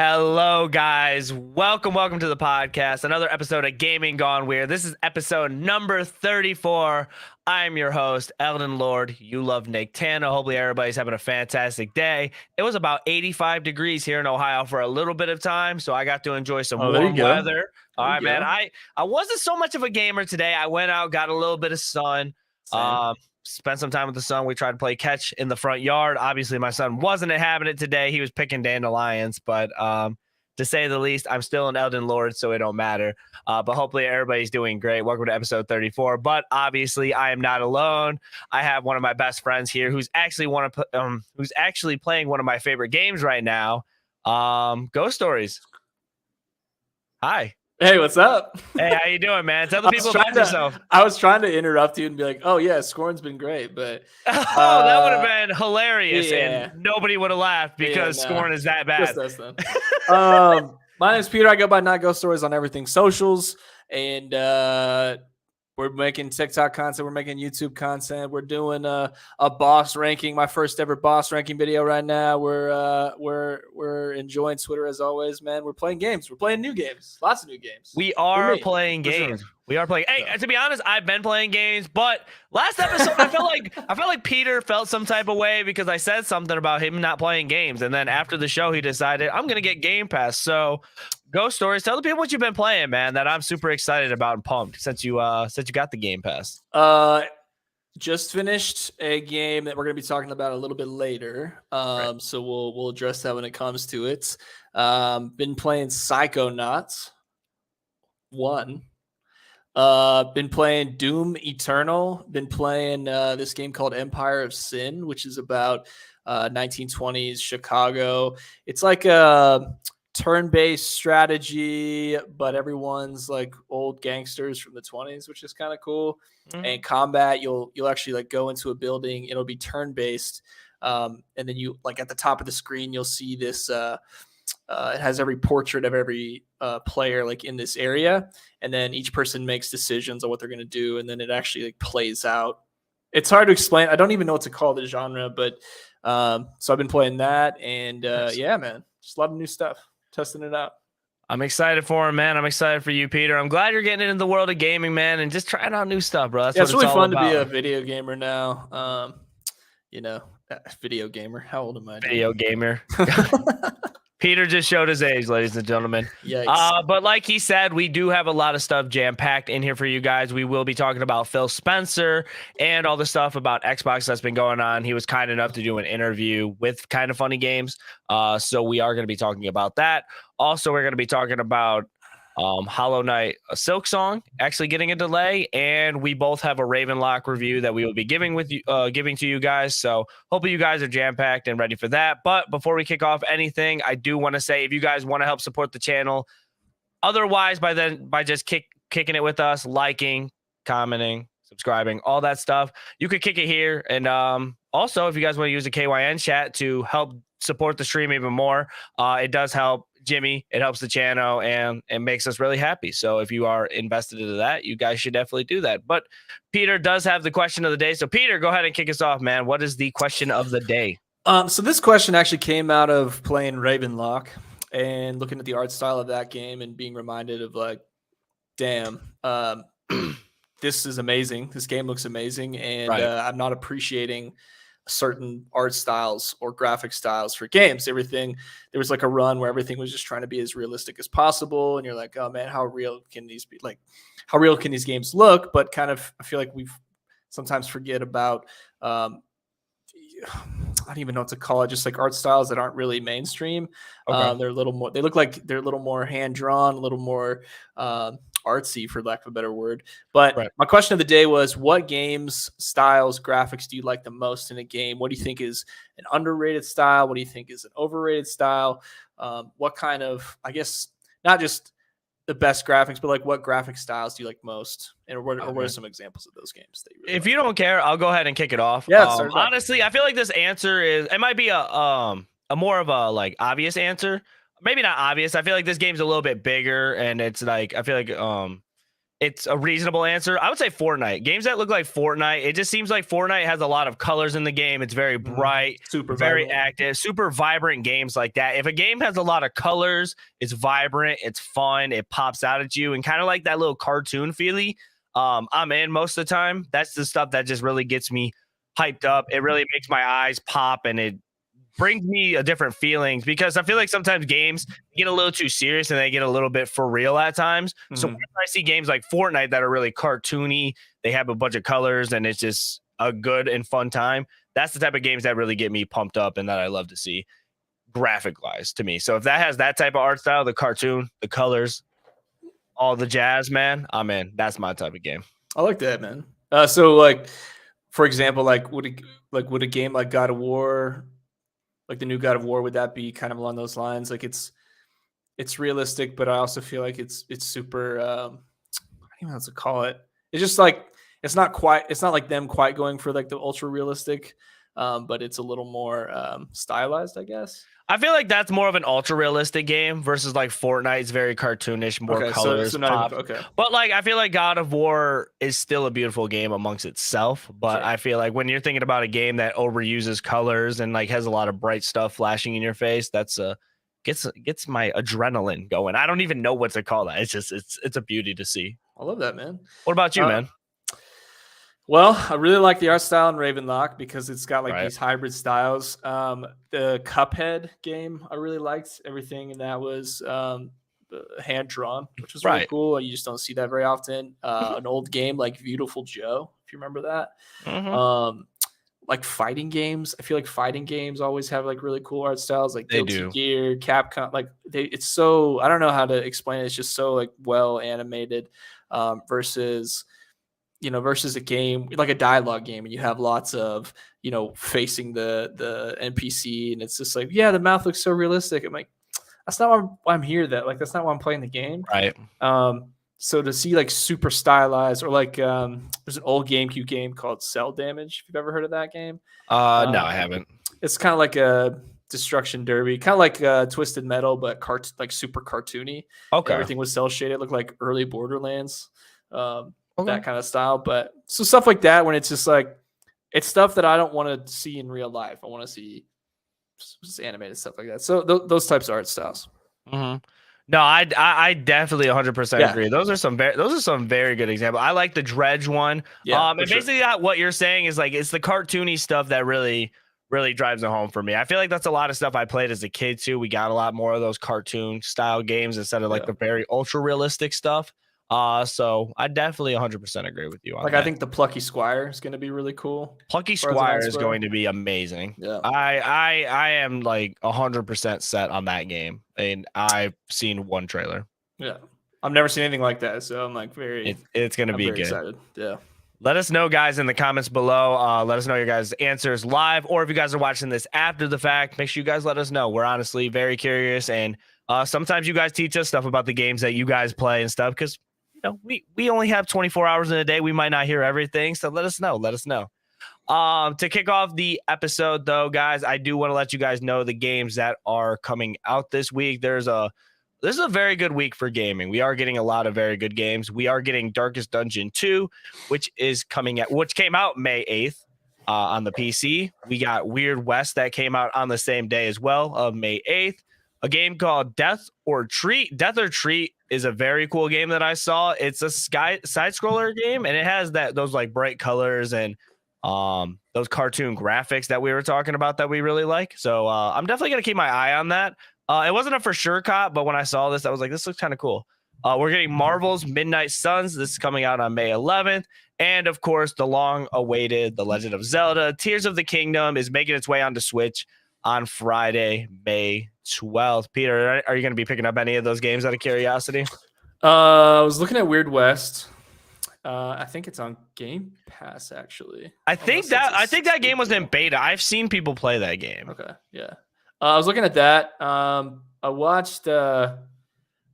Hello, guys. Welcome to the podcast. Another episode of Gaming Gone Weird. This is episode number 34. I'm your host, Eldon Lord. You love Nicktana. Hopefully, everybody's having a fantastic day. It was about 85 degrees here in Ohio for a little bit of time, so I got to enjoy some warm weather. All right, man. I wasn't so much of a gamer today. I went out, got a little bit of sun. Spent some time with the son. We tried to play catch in the front yard. Obviously, my son wasn't having it today. He was picking dandelions, but to say the least, I'm still an Elden Lord, so it don't matter. But hopefully everybody's doing great. Welcome to episode 34. But obviously, I am not alone. I have one of my best friends here who's actually playing one of my favorite games right now. Ghost Stories. Hi. Hey, what's up? Hey, how you doing, man? Tell the people about yourself. I was trying to interrupt you and be like, "Oh yeah, Scorn's been great," but that would have been hilarious, and nobody would have laughed because Scorn is that bad. Just us, then. My name's Peter. I go by Not Ghost Stories on everything socials, and we're making TikTok content. We're making YouTube content. We're doing a boss ranking, my first ever boss ranking video right now. We're enjoying Twitter as always, man. We're playing games. We're playing new games. Lots of new games. We are playing games. Sure. We are playing. Hey, to be honest, I've been playing games, but last episode I felt like Peter felt some type of way because I said something about him not playing games, and then after the show he decided I'm gonna get Game Pass. So Ghost Stories, tell the people what you've been playing, man, that I'm super excited about and pumped since you got the Game Pass. Just finished a game that we're going to be talking about a little bit later. Right. So we'll address that when it comes to it. Been playing Psychonauts 1. Been playing Doom Eternal. Been playing this game called Empire of Sin, which is about 1920s Chicago. It's like a turn-based strategy, but everyone's like old gangsters from the 20s, which is kind of cool. Mm-hmm. And combat, you'll actually like go into a building. It'll be turn-based, and then you like at the top of the screen, you'll see this. It has every portrait of every player like in this area, and then each person makes decisions on what they're going to do, and then it actually like plays out. It's hard to explain. I don't even know what to call the genre, but so I've been playing that, and yeah, man, just a lot of new stuff. Testing it out. I'm excited for him, man. I'm excited for you, Peter. I'm glad you're getting into the world of gaming, man, and just trying out new stuff, bro. That's what it's really fun to be a video gamer now. Video gamer. How old am I? Video gamer. Peter just showed his age, ladies and gentlemen. Yikes. But like he said, we do have a lot of stuff jam-packed in here for you guys. We will be talking about Phil Spencer and all the stuff about Xbox that's been going on. He was kind enough to do an interview with Kind of Funny Games. So we are going to be talking about that. Also, we're going to be talking about Hollow Knight, Silksong actually getting a delay, and we both have a Ravenlok review that we will be giving to you guys. So hopefully you guys are jam-packed and ready for that. But before we kick off anything, I do want to say if you guys want to help support the channel, otherwise by just kicking it with us, liking, commenting, subscribing, all that stuff, you could kick it here. And also, if you guys want to use the KYN chat to help support the stream even more, it does help Jimmy, it helps the channel, and it makes us really happy. So if you are invested into that, you guys should definitely do that. But Peter does have the question of the day. So Peter, go ahead and kick us off, man. What is the question of the day? So this question actually came out of playing Ravenlok and looking at the art style of that game and being reminded of like, damn, this is amazing. This game looks amazing. And I'm not appreciating certain art styles or graphic styles for games. There was like a run where everything was just trying to be as realistic as possible, and you're like, oh man, how real can these be? Like, how real can these games look? But kind of, I feel like we've sometimes forget about I don't even know what to call it, just like art styles that aren't really mainstream. They're a little more, they look like they're a little more hand drawn, a little more artsy, for lack of a better word. But my question of the day was, what games, styles, graphics do you like the most in a game? What do you think is an underrated style? What do you think is an overrated style? What kind of, I guess, not just the best graphics, but like what graphic styles do you like most? And what are some examples of those games that you really if you don't care, I'll go ahead and kick it off. Yeah, honestly, I feel like this answer it might be a more of a like obvious answer. Maybe not obvious. I feel like this game's a little bit bigger, and it's like I feel like it's a reasonable answer. I would say Fortnite. Games that look like Fortnite. It just seems like Fortnite has a lot of colors in the game. It's very bright, Super very vibrant. active, super vibrant games like that. If a game has a lot of colors, it's vibrant, it's fun, it pops out at you, and kind of like that little cartoon feely. I'm in most of the time. That's the stuff that just really gets me hyped up. It really makes my eyes pop, and it brings me a different feelings because I feel like sometimes games get a little too serious and they get a little bit for real at times. So when I see games like Fortnite that are really cartoony, they have a bunch of colors and it's just a good and fun time. That's the type of games that really get me pumped up and that I love to see graphic wise to me. So if that has that type of art style, the cartoon, the colors, all the jazz, man, I'm in. That's my type of game. I like that, man. So like, for example, like would a game like God of War, like the new God of War, would that be kind of along those lines? Like it's realistic, but I also feel like it's super. I don't even know how to call it. It's just like it's not like them quite going for like the ultra realistic, but it's a little more stylized, I guess. I feel like that's more of an ultra realistic game versus like Fortnite's very cartoonish, more colors, pop. Okay. But like I feel like God of War is still a beautiful game amongst itself. But Sure. I feel like when you're thinking about a game that overuses colors and like has a lot of bright stuff flashing in your face, that's gets my adrenaline going. I don't even know what to call that. It's just it's a beauty to see. I love that, man. What about you, man? Well, I really like the art style in Ravenlok because it's got like Right. these hybrid styles. The Cuphead game, I really liked everything, and that was hand drawn, which was really Right. cool. You just don't see that very often. An old game like Beautiful Joe, if you remember that. Mhm. Like fighting games, I feel like fighting games always have like really cool art styles, like They Guilty do. Gear, Capcom. Like it's so, I don't know how to explain it. It's just so like well animated versus a game like a dialogue game, and you have lots of facing the NPC, and it's just like, yeah, the mouth looks so realistic. I'm like, that's not why I'm here. That's not why I'm playing the game. Right. So to see like super stylized, or like there's an old GameCube game called Cell Damage. If you've ever heard of that game, No, I haven't. it's kind of like a destruction derby, kind of like Twisted Metal, but like super cartoony. Okay. Everything was cell shaded, looked like early Borderlands. Okay. That kind of style. But so stuff like that, when it's just like, it's stuff that I don't want to see in real life. I want to see just animated stuff like that. So those types of art styles. Mm-hmm. No, I definitely 100% agree. Those are some very good examples. I like the Dredge one. Yeah, and basically what you're saying is like it's the cartoony stuff that really drives it home for me. I feel like that's a lot of stuff I played as a kid too. We got a lot more of those cartoon style games instead of like the very ultra realistic stuff. So I definitely 100% agree with you on that. I think the Plucky Squire is going to be really cool. Plucky Squire is going to be amazing. Yeah. I am like 100% set on that game, and I've seen one trailer. Yeah. I've never seen anything like that, so I'm like it's going to be good. Excited. Yeah. Let us know, guys, in the comments below. Let us know your guys' answers live, or if you guys are watching this after the fact, make sure you guys let us know. We're honestly very curious, and sometimes you guys teach us stuff about the games that you guys play and stuff, because we only have 24 hours in a day. We might not hear everything, so let us know. To kick off the episode, though, guys, I do want to let you guys know the games that are coming out this week. This is a very good week for gaming. We are getting a lot of very good games. We are getting Darkest Dungeon 2, which came out May 8th on the PC. We got Weird West that came out on the same day as well of May 8th. A game called Death or Treat. Death or Treat is a very cool game that I saw. It's a side scroller game, and it has those like bright colors and those cartoon graphics that we were talking about that we really like. So I'm definitely gonna keep my eye on that. It wasn't a for sure cop, but when I saw this, I was like, this looks kind of cool. We're getting Marvel's Midnight Suns. This is coming out on May 11th. And of course, the long-awaited The Legend of Zelda Tears of the Kingdom is making its way onto Switch on Friday, May 12th. Peter, are you going to be picking up any of those games out of curiosity? I was looking at Weird West. I think it's on Game Pass, actually. I think that game was in beta. I've seen people play that game. Okay, yeah. I was looking at that. I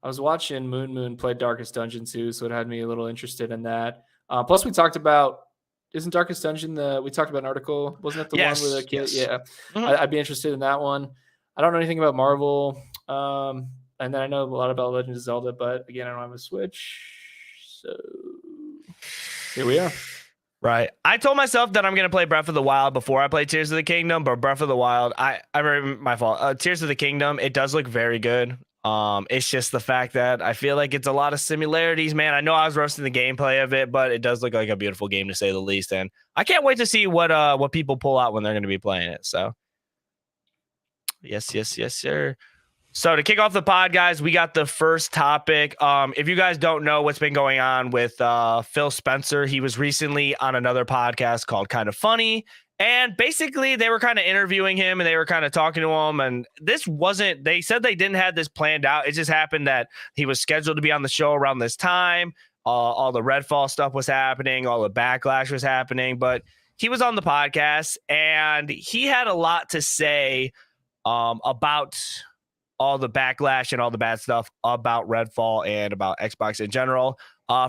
was watching Moon play Darkest Dungeon 2, so it had me a little interested in that. Plus, we talked about, isn't Darkest Dungeon we talked about an article? Wasn't that the one with the kid? Yes. Yeah. Mm-hmm. I'd be interested in that one. I don't know anything about Marvel. And then I know a lot about Legend of Zelda, but again, I don't have a Switch. So here we are. Right. I told myself that I'm going to play Breath of the Wild before I play Tears of the Kingdom, but Breath of the Wild, I remember my fault. Tears of the Kingdom, it does look very good. It's just the fact that I feel like it's a lot of similarities, man. I know I was roasting the gameplay of it, but it does look like a beautiful game to say the least. And I can't wait to see what people pull out when they're going to be playing it. So yes, sir. So to kick off the pod, guys, we got the first topic. If you guys don't know what's been going on with Phil Spencer, he was recently on another podcast called Kind of Funny. And basically, they were kind of interviewing him and they were kind of talking to him. And they said they didn't have this planned out. It just happened that he was scheduled to be on the show around this time. All the Redfall stuff was happening. All the backlash was happening. But he was on the podcast and he had a lot to say about all the backlash and all the bad stuff about Redfall and about Xbox in general.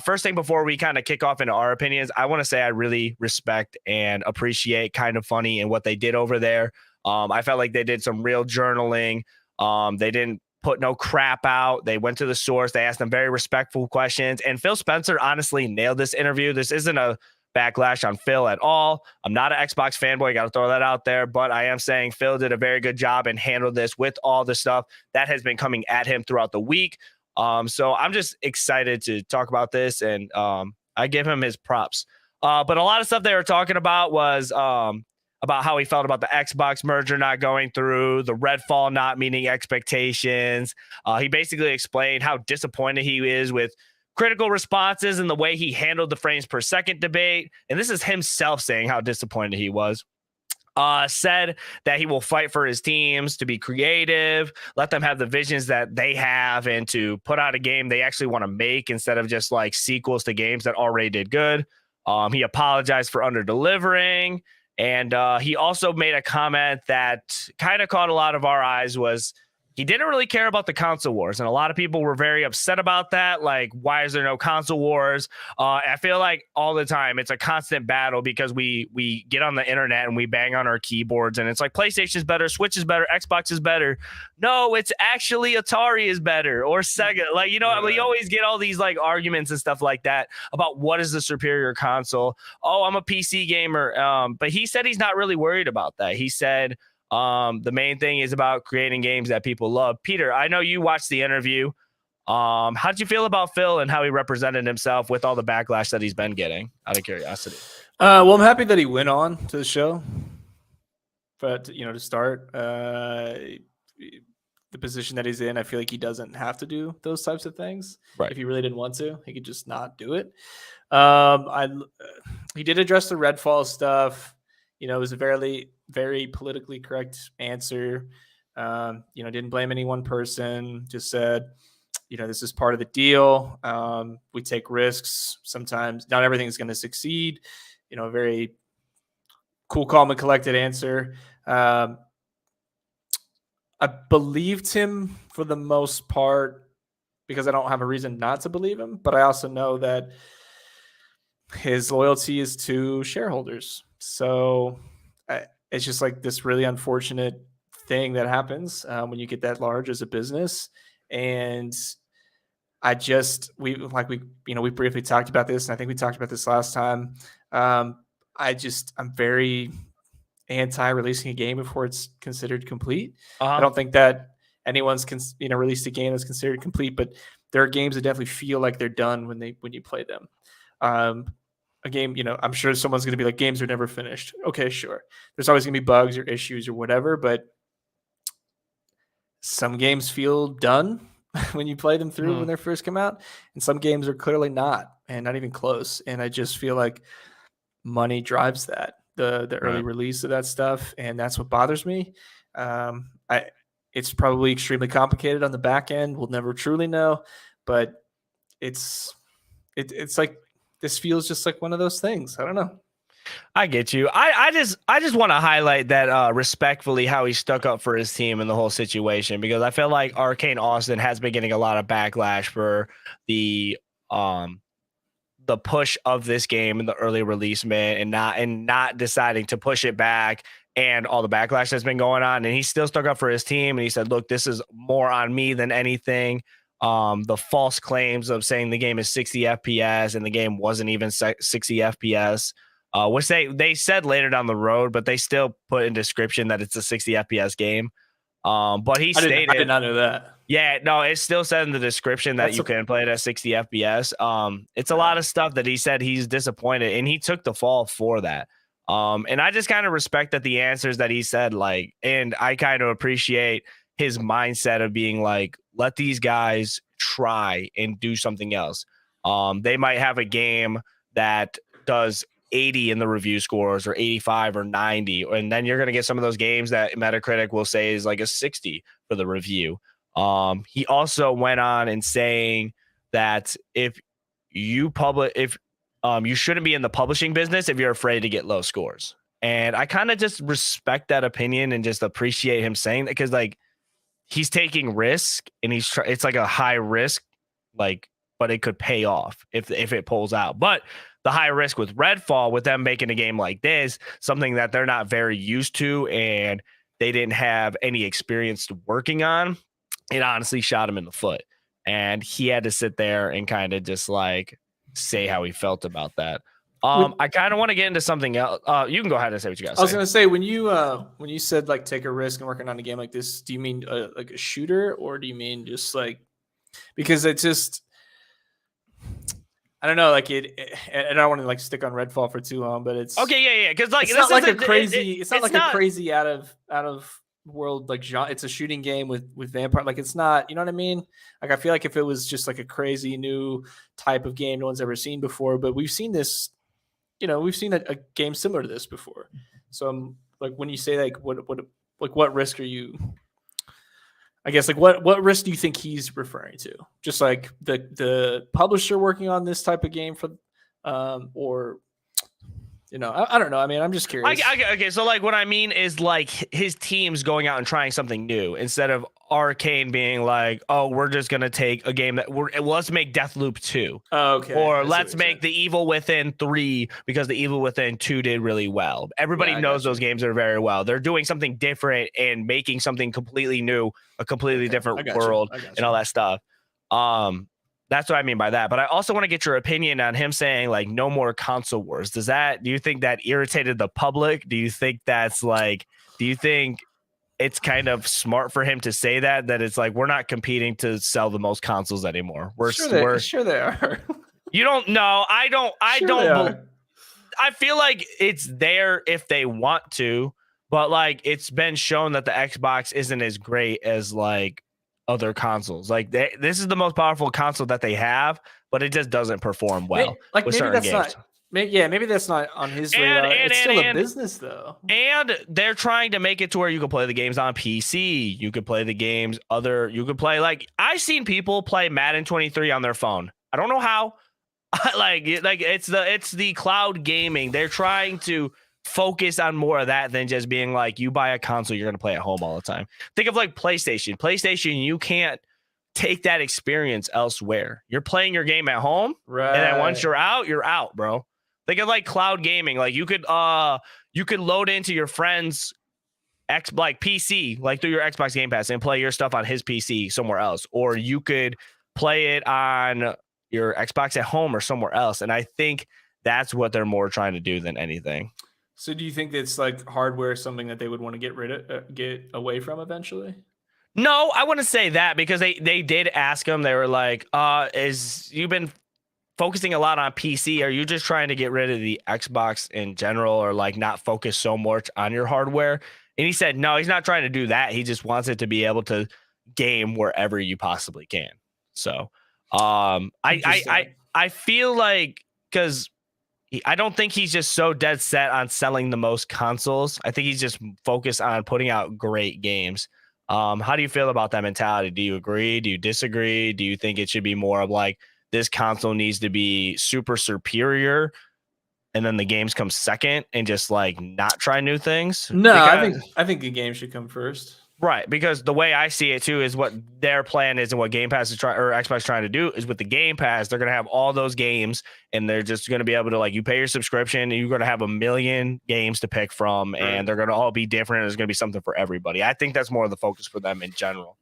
First thing before we kind of kick off into our opinions, I want to say I really respect and appreciate Kind of Funny and what they did over there. I felt like they did some real journaling. They didn't put no crap out. They went to the source. They asked them very respectful questions. And Phil Spencer honestly nailed this interview. This isn't a backlash on Phil at all. I'm not an Xbox fanboy. Got to throw that out there. But I am saying Phil did a very good job and handled this with all the stuff that has been coming at him throughout the week. So I'm just excited to talk about this, and I give him his props. But a lot of stuff they were talking about was about how he felt about the Xbox merger not going through, the Redfall not meeting expectations. He basically explained how disappointed he is with critical responses and the way he handled the frames per second debate. And this is himself saying how disappointed he was. Said that he will fight for his teams to be creative, let them have the visions that they have, and to put out a game they actually want to make instead of just like sequels to games that already did good. He apologized for under-delivering. And he also made a comment that kind of caught a lot of our eyes was he didn't really care about the console wars. And a lot of people were very upset about that. Like, why is there no console wars? I feel like all the time it's a constant battle because we get on the internet and we bang on our keyboards and it's like PlayStation is better, Switch is better, Xbox is better. No, it's actually Atari is better or Sega. Like, you know, we always get all these like arguments and stuff like that about what is the superior console. Oh, I'm a PC gamer. But he said he's not really worried about that. He said, the main thing is about creating games that people love. Peter, I know you watched the interview. How did you feel about Phil and how he represented himself with all the backlash that he's been getting, out of curiosity? Well, I'm happy that he went on to the show. But, you know, to start, the position that he's in, I feel like he doesn't have to do those types of things. Right. If he really didn't want to, he could just not do it. He did address the Redfall stuff. You know, it was a very politically correct answer. You know, didn't blame any one person. Just said, you know, this is part of the deal. We take risks. Sometimes not everything is going to succeed. You know, a very cool, calm, and collected answer. I believed him for the most part because I don't have a reason not to believe him. But I also know that his loyalty is to shareholders. So it's just like this really unfortunate thing that happens when you get that large as a business. And we briefly talked about this, and I think we talked about this last time. I'm very anti-releasing a game before it's considered complete. I don't think that anyone's released a game that's considered complete, but there are games that definitely feel like they're done when you play them. A game, you know, I'm sure someone's going to be like, games are never finished. Okay, sure. There's always going to be bugs or issues or whatever, but some games feel done when you play them through when they first come out, and some games are clearly not, and not even close. And I just feel like money drives that, the early release of that stuff, and that's what bothers me. It's probably extremely complicated on the back end. We'll never truly know, but it's like, this feels just like one of those things. I don't know. I get you. I just want to highlight that respectfully how he stuck up for his team in the whole situation, because I feel like Arcane Austin has been getting a lot of backlash for the push of this game in the early release, man, and not deciding to push it back and all the backlash that's been going on. And he still stuck up for his team, and he said, look, this is more on me than anything. the false claims of saying the game is 60 FPS and the game wasn't even 60 FPS, which they said later down the road, but they still put in description that it's a 60 FPS game. But he stated, I did not know that. Yeah, no, it still said in the description that you can play it at 60 FPS. It's a lot of stuff that he said he's disappointed, and he took the fall for that. And I just kind of respect that the answers that he said, like, and I kind of appreciate his mindset of being like, let these guys try and do something else. They might have a game that does 80 in the review scores or 85 or 90, and then you're going to get some of those games that Metacritic will say is like a 60 for the review. He also went on and saying that if you you shouldn't be in the publishing business if you're afraid to get low scores. And I kind of just respect that opinion and just appreciate him saying that, because like he's taking risk and it's like a high risk, like, but it could pay off if it pulls out. But the high risk with Redfall, with them making a game like this, something that they're not very used to and they didn't have any experience working on, it honestly shot him in the foot. And he had to sit there and kind of just like say how he felt about that. I kind of want to get into something else. You can go ahead and say what you got to say. I was going to say, when you said like take a risk and working on a game like this, do you mean like a shooter, or do you mean just like, because it's just, I don't know, like and I don't want to like stick on Redfall for too long, but it's okay, yeah, because like it's not like a crazy, it's not like a crazy out of world like genre. It's a shooting game with vampire, like it's not, you know what I mean? Like I feel like if it was just like a crazy new type of game no one's ever seen before, but we've seen this, you know, we've seen a game similar to this before. So I'm like, when you say like what risk are you, I guess, like what risk do you think he's referring to? Just like the publisher working on this type of game for, or, you know, I don't know. I mean, I'm just curious. Okay, so like what I mean is like his team's going out and trying something new instead of Arcane being like, oh, we're just gonna take a game that let's make Deathloop 2. Okay. Or let's make The Evil Within 3 because The Evil Within 2 did really well. Everybody knows those games are very well. They're doing something different and making something completely new, a completely different world and all that stuff. That's what I mean by that. But I also want to get your opinion on him saying like no more console wars. Do you think that irritated the public? Do you think it's kind of smart for him to say that it's like, we're not competing to sell the most consoles anymore? We're sure they are. You don't know. I don't I feel like it's there if they want to, but like it's been shown that the Xbox isn't as great as like other consoles. Like this is the most powerful console that they have, but it just doesn't perform well. Maybe that's not on his radar. It's still a business though. And they're trying to make it to where you can play the games on PC. You could play the games like I've seen people play Madden 23 on their phone. I don't know how. like it's the cloud gaming. They're trying to focus on more of that than just being like, you buy a console, you're going to play at home all the time. Think of like PlayStation, you can't take that experience elsewhere. You're playing your game at home, right? And then once you're out, bro. Think of like cloud gaming. Like you could load into your friend's PC, like through your Xbox Game Pass, and play your stuff on his PC somewhere else. Or you could play it on your Xbox at home or somewhere else. And I think that's what they're more trying to do than anything. So do you think that's like hardware something that they would want to get away from eventually? No, I wouldn't say that, because they did ask him. They were like, you've been focusing a lot on PC. Are you just trying to get rid of the Xbox in general, or like not focus so much on your hardware? And he said, no, he's not trying to do that. He just wants it to be able to game wherever you possibly can. So I feel like, because I don't think he's just so dead set on selling the most consoles. I think he's just focused on putting out great games. How do you feel about that mentality? Do you agree? Do you disagree? Do you think it should be more of like, this console needs to be super superior and then the games come second, and just like not try new things? No, I think the game should come first. Right, because the way I see it too is what their plan is, and what Game Pass is Xbox trying to do is with the Game Pass, they're going to have all those games, and they're just going to be able to, like, you pay your subscription and you're going to have a million games to pick from, and they're going to all be different. There's going to be something for everybody. I think that's more of the focus for them in general.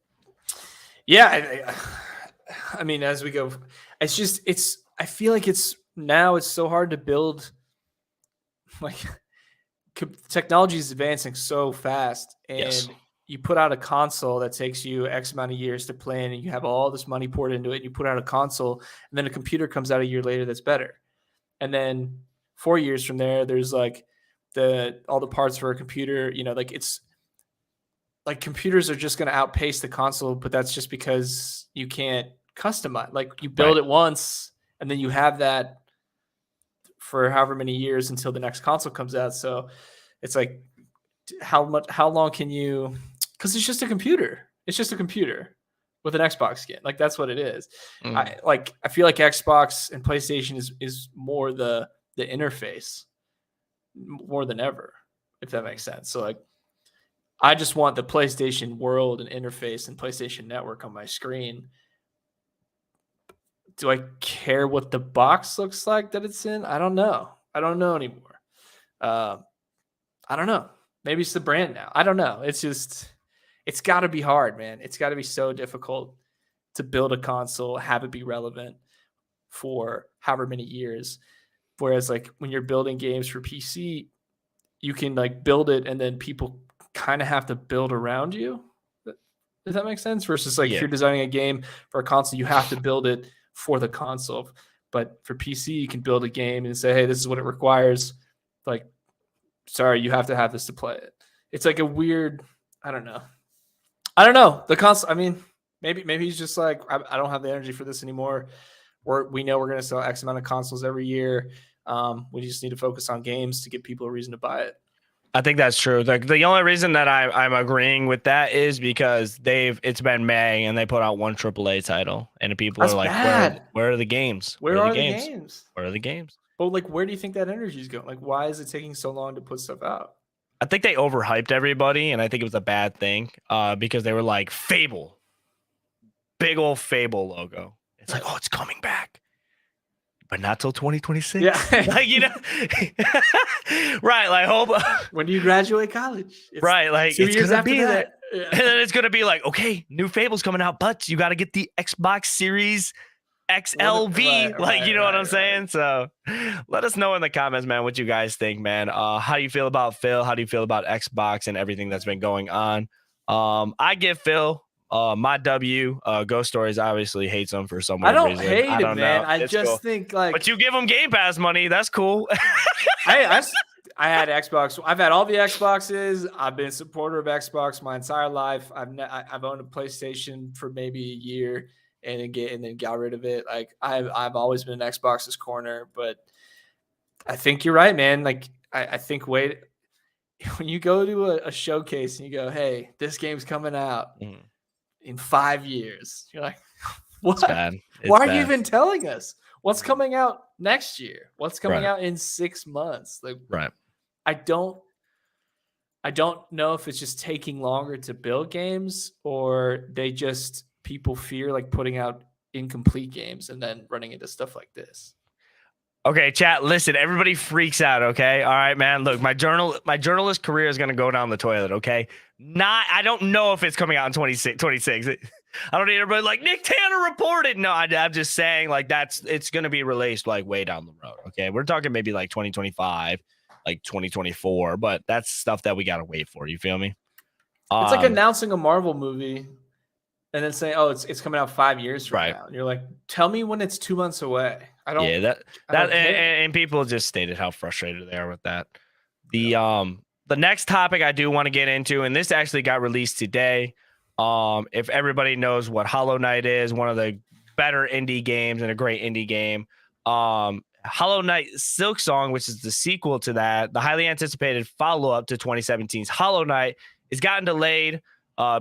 Yeah, I mean, as we go, I feel like it's so hard to build. Like, technology is advancing so fast, and Yes. you put out a console that takes you X amount of years to plan, and you have all this money poured into it. And you put out a console, and then a computer comes out a year later that's better. And then 4 years from there, there's like all the parts for a computer. Like it's like computers are just going to outpace the console, but that's just because you can't customize. Like you build it once, and then you have that for however many years until the next console comes out. So it's like, how long can you? Because it's just a computer. It's just a computer with an Xbox skin. Like that's what it is. I feel like Xbox and PlayStation is more the interface more than ever, if that makes sense. So like, I just want the PlayStation world and interface and PlayStation Network on my screen. Do I care what the box looks like that it's in? I don't know. I don't know anymore. I don't know. Maybe it's the brand now. I don't know. It's got to be hard, man. It's got to be so difficult to build a console, have it be relevant for however many years. Whereas like when you're building games for PC, you can like build it and then people kind of have to build around you. Does that make sense? Versus like if you're designing a game for a console, you have to build it for the console. But for PC, you can build a game and say, hey, this is what it requires. Like, sorry, you have to have this to play it. It's like a weird, I don't know. The console, I mean, maybe he's just like, I don't have the energy for this anymore. We know we're going to sell X amount of consoles every year. We just need to focus on games to give people a reason to buy it. I think that's true. Like the only reason that I'm agreeing with that is because it's been May and they put out one AAA title and people are like, where are the games? Where are the games? Where are the games? But like, where do you think that energy is going? Like, why is it taking so long to put stuff out? I think they overhyped everybody, and I think it was a bad thing because they were like, Fable, big old Fable logo. It's like, oh, it's coming back. But not till 2026. Yeah. Like, right. Like, hope. When do you graduate college? Right. Like, it's going to be that. Yeah. And then it's going to be like, okay, new Fable's coming out, but you got to get the Xbox Series XLV. What I'm saying? So let us know in the comments, man, what you guys think, man. How do you feel about Phil? How do you feel about Xbox and everything that's been going on? I give Phil my W. Ghost Stories obviously hates him for some reason. I don't hate him, man. Know. I just think like, but you give him Game Pass money. That's cool. I had Xbox. I've had all the Xboxes. I've been a supporter of Xbox my entire life. I've owned a PlayStation for maybe a year and then got rid of it. Like I've always been an Xbox's corner, but I think you're right, man. Like I think when you go to a showcase and you go, hey, this game's coming out in 5 years, you're like, what? It's bad. Why are you even telling us what's coming out next year? What's coming out in 6 months? Like, right. I don't know if it's just taking longer to build games or people fear like putting out incomplete games and then running into stuff like this. Okay, chat, listen, everybody freaks out, okay? All right, man. Look, my journalist career is going to go down the toilet, okay? I don't know if it's coming out in 26. I don't need everybody like Nicktana reported. No, I'm just saying like it's going to be released like way down the road, okay? We're talking maybe like 2025, like 2024, but that's stuff that we got to wait for, you feel me? It's like announcing a Marvel movie and then saying, oh, it's coming out 5 years from now. And you're like, tell me when it's 2 months away. And people just stated how frustrated they are with that. The next topic I do want to get into, and this actually got released today. If everybody knows what Hollow Knight is, one of the better indie games and a great indie game. Hollow Knight Silksong, which is the sequel to that, the highly anticipated follow-up to 2017's Hollow Knight, is gotten delayed.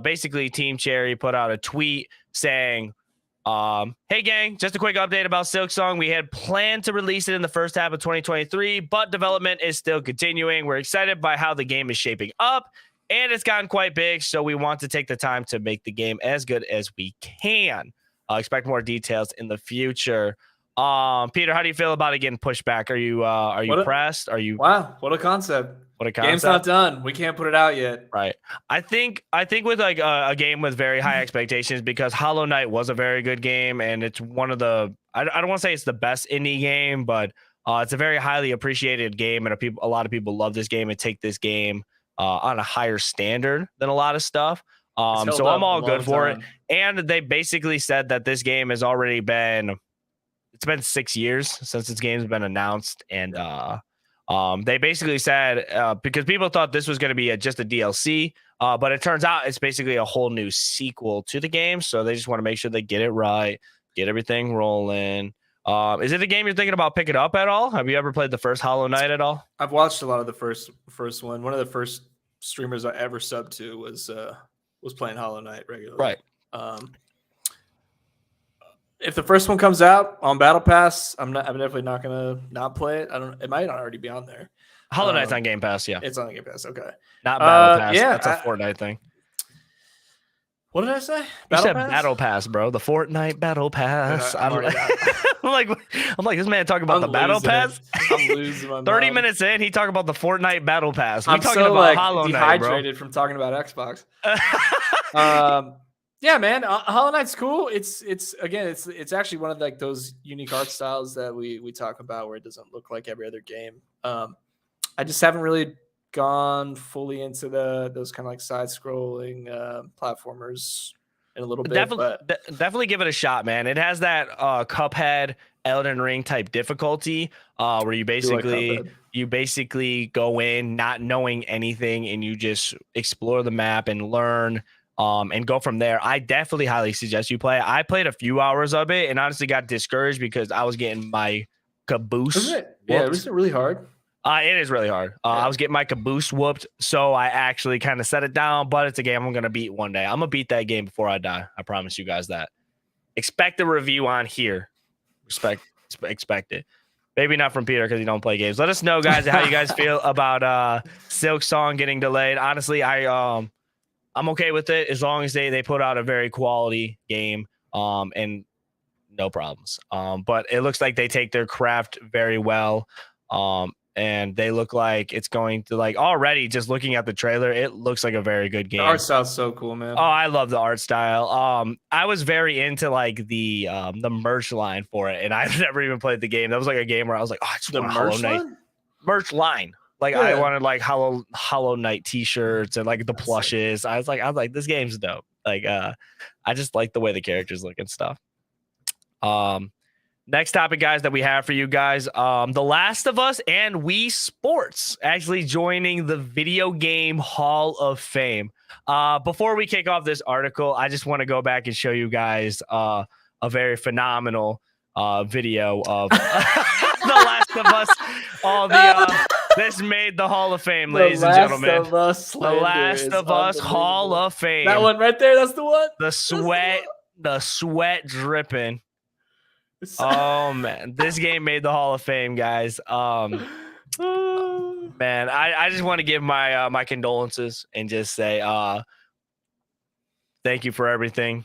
Basically, Team Cherry put out a tweet saying, hey gang, just a quick update about Silksong. We had planned to release it in the first half of 2023, but development is still continuing. We're excited by how the game is shaping up, and it's gotten quite big, so we want to take the time to make the game as good as we can. Expect more details in the future. Peter, how do you feel about it getting pushed back? Are you pressed? Are you Wow, what a concept. what a concept? Game's not done. We can't put it out yet. Right. I think with like a game with very high expectations, because Hollow Knight was a very good game, and it's one of the I don't want to say it's the best indie game, but it's a very highly appreciated game, and a lot of people love this game and take this game on a higher standard than a lot of stuff. So I'm all good for it. And they basically said that this game has already been 6 years since this game's been announced, and they basically said because people thought this was going to be just a DLC, but it turns out it's basically a whole new sequel to the game. So they just want to make sure they get it right, get everything rolling. Is it a game you're thinking about picking up at all? Have you ever played the first Hollow Knight at all? I've watched a lot of the first one. One of the first streamers I ever subbed to was playing Hollow Knight regularly. Right. If the first one comes out on Battle Pass, I'm definitely not gonna not play it. It might not already be on there. Hollow Knight's on Game Pass, yeah. It's on Game Pass, okay. Not Battle Pass. Yeah, that's a Fortnite thing. What did I say? You said Battle Pass, bro. The Fortnite Battle Pass. I'm like, this man talking about the Battle Pass. I'm losing my 30 mind. minutes in, he talking about the Fortnite Battle Pass. I'm talking so about Hollow Knight, bro. dehydrated from talking about Xbox. Yeah, man, Hollow Knight's cool. It's actually one of like those unique art styles that we talk about where it doesn't look like every other game. I just haven't really gone fully into those kind of like side scrolling platformers in a little bit. Definitely give it a shot, man. It has that Cuphead, Elden Ring type difficulty where you basically go in not knowing anything and you just explore the map and learn and go from there. I definitely highly suggest you play it. I played a few hours of it and honestly got discouraged because I was getting my caboose. Was it really hard? It is really hard. I was getting my caboose whooped, so I actually kind of set it down, but it's a game I'm going to beat one day. I'm going to beat that game before I die. I promise you guys that. Expect a review on here. Expect it. Maybe not from Peter because he don't play games. Let us know, guys, how you guys feel about Silksong getting delayed. Honestly, I'm okay with it as long as they put out a very quality game and no problems. But it looks like they take their craft very well. And they look like it's going to like already just looking at the trailer, it looks like a very good game. The art style's so cool, man. Oh, I love the art style. I was very into like the merch line for it, and I've never even played the game. That was like a game where I was like, oh, it's the merch line? Merch line. Like I wanted like Hollow Knight t-shirts and like the plushes. I was like, this game's dope. Like I just like the way the characters look and stuff. Next topic, guys, that we have for you guys, The Last of Us and Wii Sports actually joining the Video Game Hall of Fame. Before we kick off this article, I just want to go back and show you guys a very phenomenal video of The Last of Us. This made the Hall of Fame, ladies and gentlemen. The Last of Us Hall of Fame. That one right there, that's the one. The sweat dripping. Oh man, this game made the Hall of Fame, guys. Man, I just want to give my my condolences and just say thank you for everything,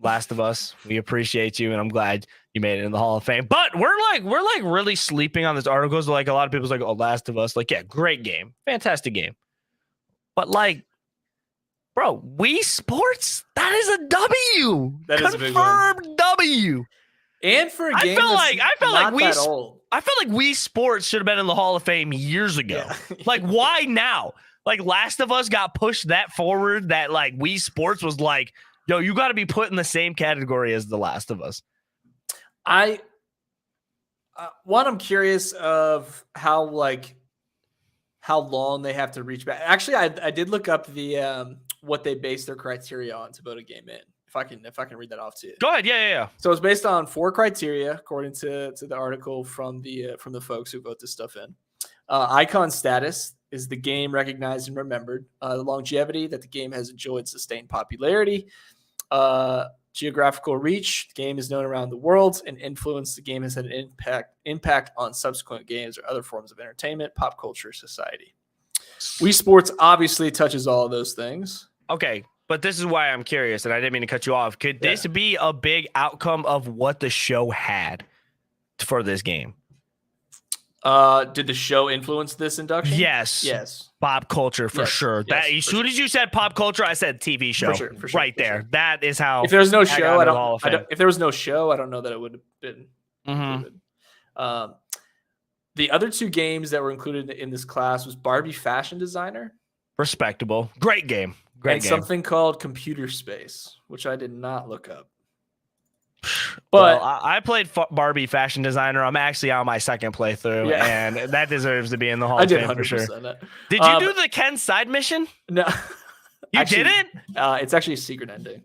Last of Us. We appreciate you, and I'm glad you made it in the Hall of Fame. But we're like really sleeping on this article. So like a lot of people's like, oh, Last of Us, like, yeah, great game, fantastic game. But like, bro, Wii Sports, that is a W. That is a big confirmed W. And for a game I felt like Wii Sports should have been in the Hall of Fame years ago. Yeah. Like, why now? Like, Last of Us got pushed that forward that like Wii Sports was like, yo, you got to be put in the same category as The Last of Us. I'm curious of how long they have to reach back. Actually, I did look up the what they base their criteria on to vote a game in. If I can read that off to you. Go ahead. Yeah. So it's based on 4 criteria, according to the article from the folks who vote this stuff in. Icon status is the game recognized and remembered. The longevity that the game has enjoyed sustained popularity. Geographical reach, the game is known around the world, and influence, the game has had an impact on subsequent games or other forms of entertainment, pop culture, society. Wii Sports obviously touches all of those things. Okay. But this is why I'm curious, and I didn't mean to cut you off. Could this be a big outcome of what the show had? for this game. Did the show influence this induction? Yes. Pop culture for sure. That as soon as you said pop culture, I said TV show. For sure, right there. That is how. If there was no show, if there was no show, I don't know that it would have been included. The other two games that were included in this class was Barbie Fashion Designer. Respectable. Great game. Great game. Something called Computer Space, which I did not look up. But I played Barbie Fashion Designer. I'm actually on my second playthrough, and that deserves to be in the Hall of Fame for sure. Did you do the Ken side mission? No. You didn't? It's actually a secret ending.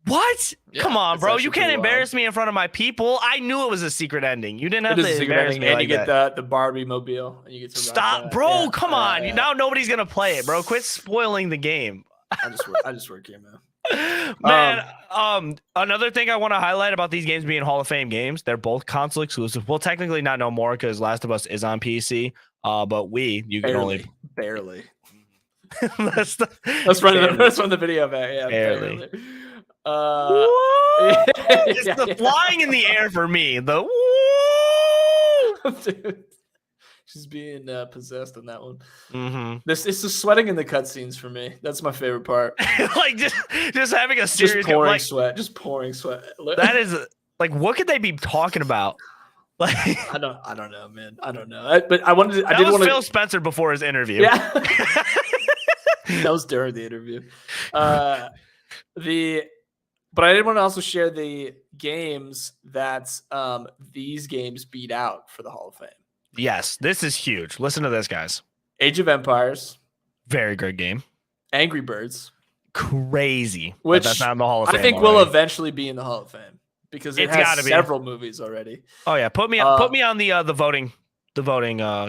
What? Yeah, come on, bro. You can't embarrass me in front of my people. I knew it was a secret ending. You didn't have to embarrass me. And you get the Barbie mobile. And you get to stop, bro. Come on. Now nobody's going to play it, bro. Quit spoiling the game. I just work here, man. Man, another thing I want to highlight about these games being Hall of Fame games, they're both console exclusive. Well, technically not no more because Last of Us is on PC. But you can only barely. let's run the video back. Yeah, barely. It's the flying in the air for me. The woo! Dude, she's being possessed in that one. Mm-hmm. It's the sweating in the cutscenes for me. That's my favorite part. Like just having a serious sweat. Just pouring sweat. That is like, what could they be talking about? Like I don't know, man. I don't know. But I wanted to. I did want Phil Spencer before his interview. Yeah. That was during the interview. But I did want to also share the games that these games beat out for the Hall of Fame. Yes, this is huge. Listen to this, guys. Age of Empires. Very good game. Angry Birds. Crazy. Which that's not in the Hall of Fame. I think will eventually be in the Hall of Fame because it has several movies already. Oh yeah, put me on the voting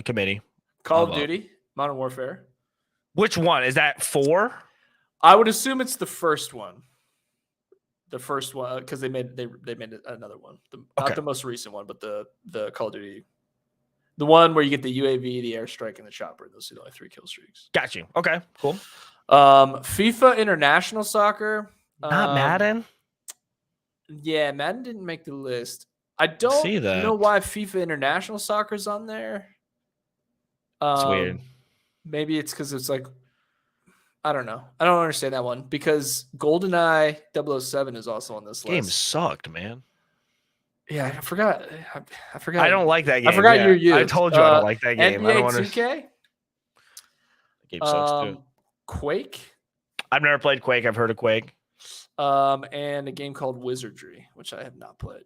committee. Call of Duty, Modern Warfare. Which one? Is that 4? I would assume it's the first one. The first one, because they made another one. Not the most recent one, but the Call of Duty. The one where you get the UAV, the airstrike, and the chopper. Those are the only 3 kill streaks. Got you. Okay, cool. FIFA International Soccer. Not Madden? Yeah, Madden didn't make the list. I don't see that. know why FIFA International Soccer is on there. It's weird. Maybe it's because it's like, I don't know. I don't understand that one because GoldenEye 007 is also on this list. Game sucked, man. Yeah, I forgot. I don't like that game. I forgot you're you. I told you I don't like that game. NBA I don't 2K? The game sucks too. Quake? I've never played Quake. I've heard of Quake. And a game called Wizardry, which I have not played.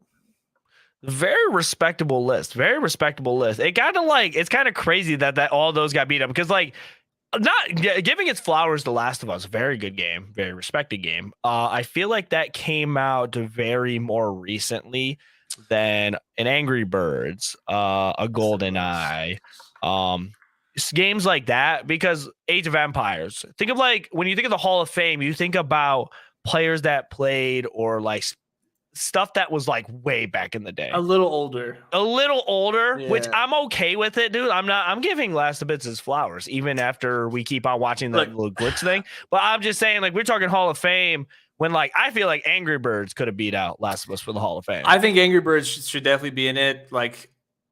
Very respectable list. Very respectable list. It's kind of crazy that all those got beat up because not giving its flowers to Last of Us, very good game, very respected game. I feel like that came out very more recently than an Angry Birds, a GoldenEye, games like that. Because Age of Empires. Think of when you think of the Hall of Fame, you think about players that played or stuff that was way back in the day. A little older, yeah. Which I'm okay with it, dude. I'm giving Last of Us his flowers, even after we keep on watching that little glitch thing. But I'm just saying, we're talking Hall of Fame when I feel like Angry Birds could have beat out Last of Us for the Hall of Fame. I think Angry Birds should definitely be in it.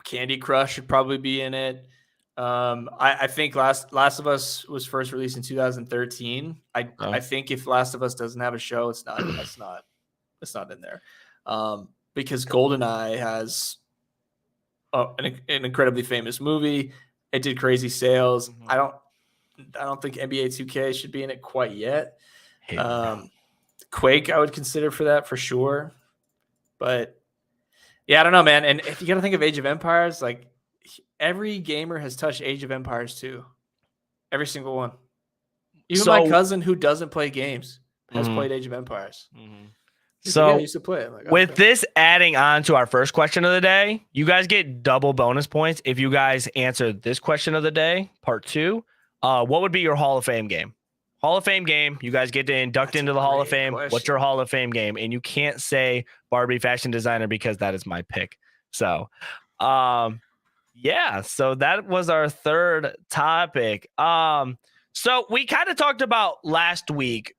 Candy Crush should probably be in it. I think Last of Us was first released in 2013. I think if Last of Us doesn't have a show, it's not in there. Because GoldenEye has an incredibly famous movie. It did crazy sales. Mm-hmm. I don't think NBA 2K should be in it quite yet. Quake I would consider for that for sure. But yeah, I don't know, man. And if you got to think of Age of Empires, every gamer has touched Age of Empires 2. Every single one. Even my cousin who doesn't play games has played Age of Empires. Mm-hmm. So I used to play it. With this adding on to our first question of the day, you guys get double bonus points if you guys answer this question of the day, part 2. What would be your Hall of Fame game? Hall of Fame game. You guys get to induct into the Hall of Fame. Question. What's your Hall of Fame game? And you can't say Barbie Fashion Designer because that is my pick. So, yeah. So that was our third topic. So we kind of talked about last week,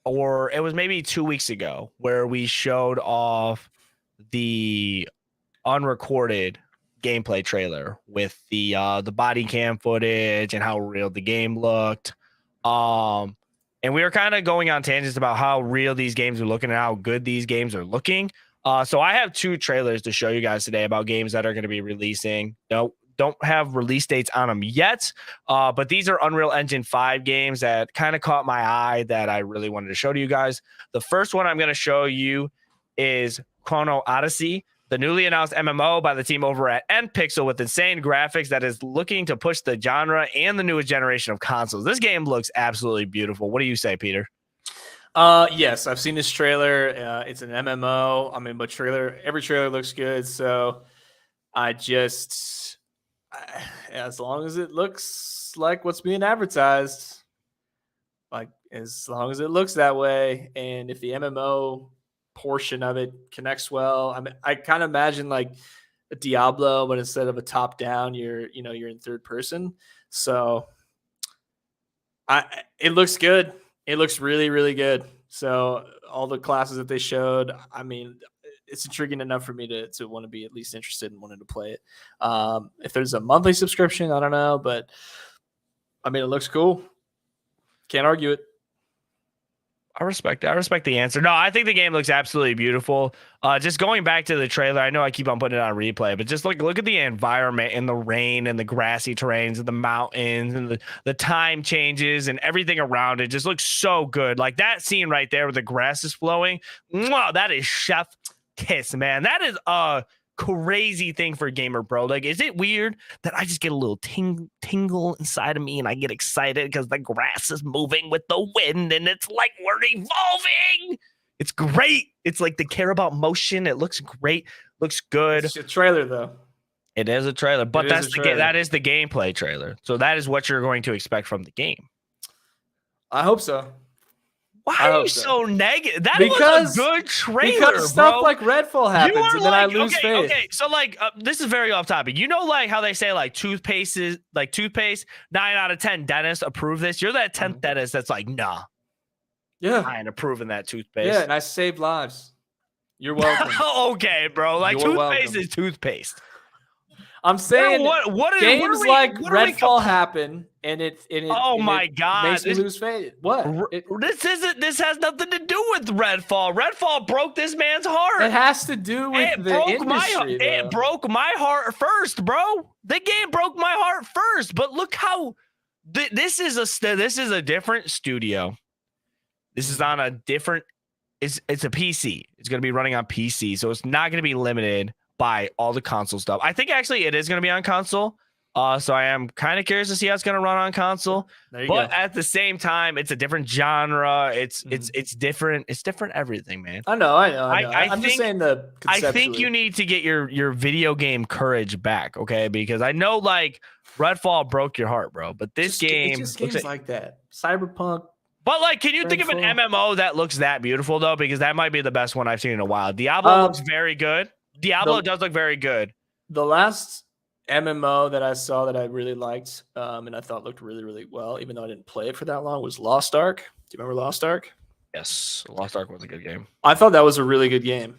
or it was maybe 2 weeks ago, where we showed off the unrecorded gameplay trailer with the body cam footage and how real the game looked. And we were kind of going on tangents about how real these games are looking and how good these games are looking. So I have 2 trailers to show you guys today about games that are going to be releasing. Don't have release dates on them yet, but these are Unreal Engine 5 games that kind of caught my eye that I really wanted to show to you guys. The first one I'm going to show you is Chrono Odyssey, the newly announced MMO by the team over at Npixel with insane graphics that is looking to push the genre and the newest generation of consoles. This game looks absolutely beautiful. What do you say, Peter? Yes, I've seen this trailer. It's an MMO. I mean, but every trailer looks good. So as long as it looks like what's being advertised, like as long as it looks that way, and if the MMO portion of it connects well, I mean, I kind of imagine like a Diablo, but instead of a top down, you're in third person. So it looks good. It looks really, really good. So all the classes that they showed, I mean, it's intriguing enough for me to want to be at least interested in wanting to play it. If there's a monthly subscription, I don't know, but I mean, it looks cool. Can't argue it. I respect it. I respect the answer. No, I think the game looks absolutely beautiful. Just going back to the trailer, I know I keep on putting it on replay, but just look at the environment and the rain and the grassy terrains and the mountains and the time changes and everything around it just looks so good. Like that scene right there where the grass is flowing. Wow, that is chef kiss, man. That is a crazy thing for gamer, bro. Like, is it weird that I just get a little tingle inside of me and I get excited because the grass is moving with the wind and it's like we're evolving? It's great. It's like they care about motion. It looks great. Looks good. It's a trailer though. It is a trailer, but that is the gameplay trailer. So that is what you're going to expect from the game. I hope so. Why are you so negative? That was a good trailer, because stuff like Redfall happens, and then I lose faith. Okay, so like this is very off topic. You know, like how they say like toothpaste, 9 out of 10 dentists approve this. You're that 10th dentist that's like, nah. Yeah, I ain't approving that toothpaste. Yeah, and I saved lives. You're welcome. Okay, bro. Like toothpaste is toothpaste. I'm saying games like Redfall happen, and it my God, makes me lose faith. What? This has nothing to do with Redfall. Redfall broke this man's heart. It has to do with the industry. It broke my heart first, bro. The game broke my heart first. But look how this is a different studio. This is on a different. It's a PC. It's going to be running on PC, so it's not going to be limited by all the console stuff. I think actually it is going to be on console. So I am kind of curious to see how it's going to run on console. But at the same time, it's a different genre. It's different. It's different everything, man. I know. I'm just saying I think you need to get your video game courage back, okay? Because I know like Redfall broke your heart, bro. But this game, it's just games like that. Cyberpunk. But like, can you think of an MMO that looks that beautiful though? Because that might be the best one I've seen in a while. Diablo looks very good. Diablo does look very good. The last MMO that I saw that I really liked and I thought looked really, really well, even though I didn't play it for that long, was Lost Ark. Do you remember Lost Ark? Yes, Lost Ark was a good game. I thought that was a really good game.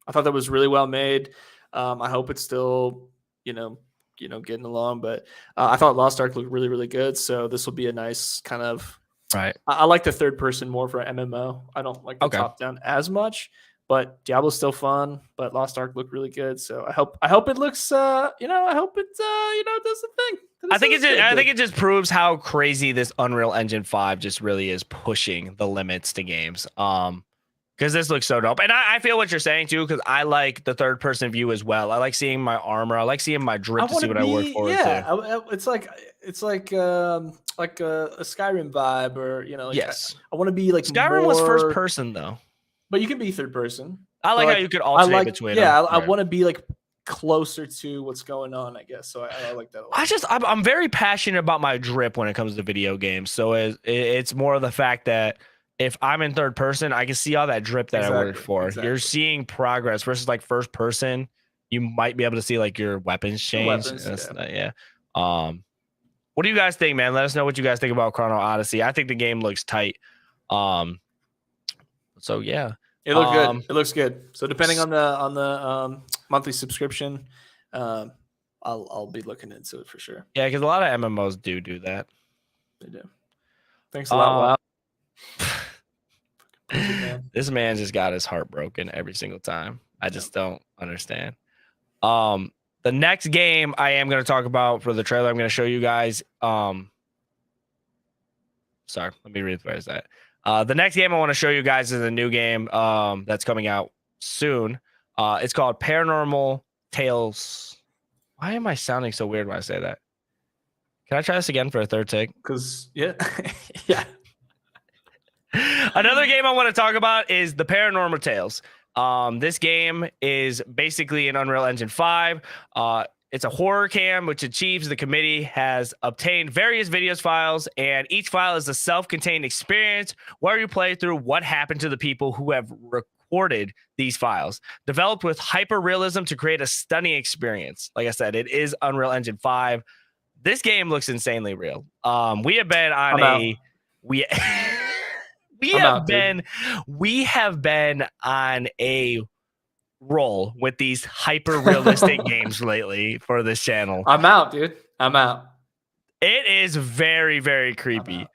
I thought that was really well made. I hope it's still, getting along. But I thought Lost Ark looked really, really good. So this will be a nice kind of right. I like the third person more for MMO. I don't like the top down as much. But Diablo's still fun, but Lost Ark looked really good. So I hope it looks I hope it does the thing. I think it just proves how crazy this Unreal Engine 5 just really is pushing the limits to games. Because this looks so dope. And I feel what you're saying too, because I like the third person view as well. I like seeing my armor. I like seeing my drip to see what I work for. Yeah, it's like a Skyrim vibe, or yes. I want to be like Skyrim was first person though. But you can be third person. I like how you could alternate between them. I want to be like closer to what's going on, I guess. So I like that a lot. I'm very passionate about my drip when it comes to video games. So it's more of the fact that if I'm in third person, I can see all that drip that I worked for. Exactly. You're seeing progress versus like first person. You might be able to see like your weapons change. Yeah. What do you guys think, man? Let us know what you guys think about Chrono Odyssey. I think the game looks tight. So yeah. It looks good. It looks good. So depending on the monthly subscription, I'll be looking into it for sure. Yeah, because a lot of MMOs do that. They do. Thanks a lot. Wow. This man just got his heart broken every single time. I just don't understand. The next game I am going to talk about for the trailer, I'm going to show you guys. Sorry, let me rephrase that. The next game I want to show you guys is a new game that's coming out soon. It's called Paranormal Tales. Why am I sounding so weird when I say that? Can I try this again for a third take? Because, yeah. Yeah. Another game I want to talk about is the Paranormal Tales. This game is basically an Unreal Engine 5. It's a horror cam, which achieves the committee has obtained various videos files, and each file is a self-contained experience where you play through what happened to the people who have recorded these files. Developed with hyper realism to create a stunning experience. Like I said, it is Unreal Engine 5. This game looks insanely real. We have been on we have been on a roll with these hyper realistic games lately for this channel. I'm out, dude. I'm out. It is very, very creepy.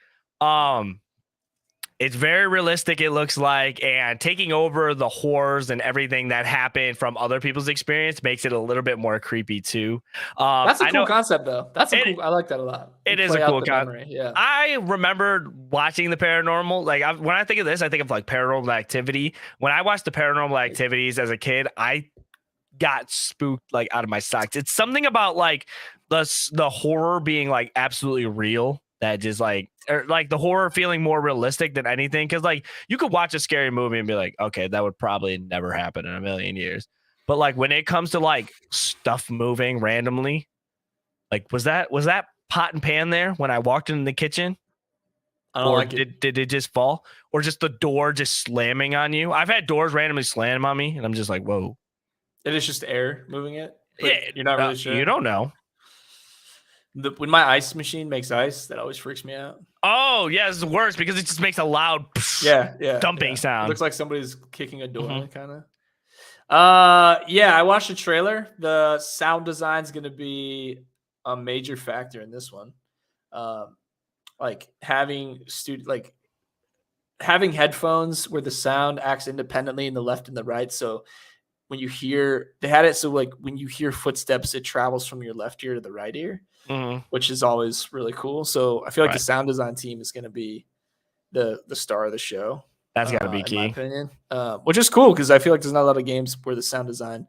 It's very realistic, it looks like, and taking over the horrors and everything that happened from other people's experience makes it a little bit more creepy too. That's a cool concept, though. I like that a lot. It is a cool concept. Yeah. I remembered watching the Paranormal. Like when I think of this, I think of like Paranormal Activity. When I watched the Paranormal Activities as a kid, I got spooked like out of my socks. It's something about like the horror being like absolutely real. That just like the horror feeling more realistic than anything. Because like you could watch a scary movie and be like, okay, that would probably never happen in a million years. But like when it comes to like stuff moving randomly, like was that pot and pan there when I walked in the kitchen? Or did it just fall? Or just the door just slamming on you? I've had doors randomly slam on me, and I'm just like, whoa. It is just air moving it. Yeah, you're not really sure. You don't know. When my ice machine makes ice, that always freaks me out. Oh, yeah, it's the worst because it just makes a loud dumping sound. It looks like somebody's kicking a door, kind of. Yeah, I watched the trailer. The sound design is going to be a major factor in this one. Like having headphones where the sound acts independently in the left and the right. So when you hear, they had it so like when you hear footsteps, it travels from your left ear to the right ear. Which is always really cool. So I feel like the sound design team is going to be the star of the show. That's got to be key, in my opinion. Which is cool because I feel like there's not a lot of games where the sound design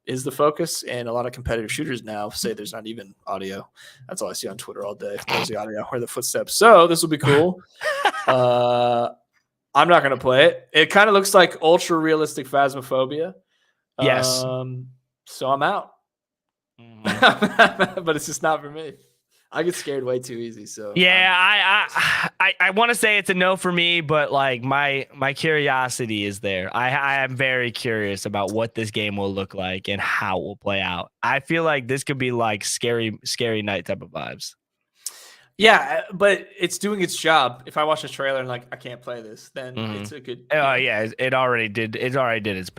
is the focus, and a lot of competitive shooters now say there's not even audio. That's all I see on Twitter all day. There's the audio or the footsteps. So this will be cool. I'm not going to play it. It kind of looks like ultra realistic Phasmophobia. Yes. So I'm out. But it's just not for me. I get scared way too easy. So yeah, I want to say it's a no for me, but like my curiosity is there. I am very curious about what this game will look like and how it will play out. I feel like this could be like scary night type of vibes. Yeah, but it's doing its job. If I watch a trailer and like I can't play this, then it's a good. Oh yeah, it already did its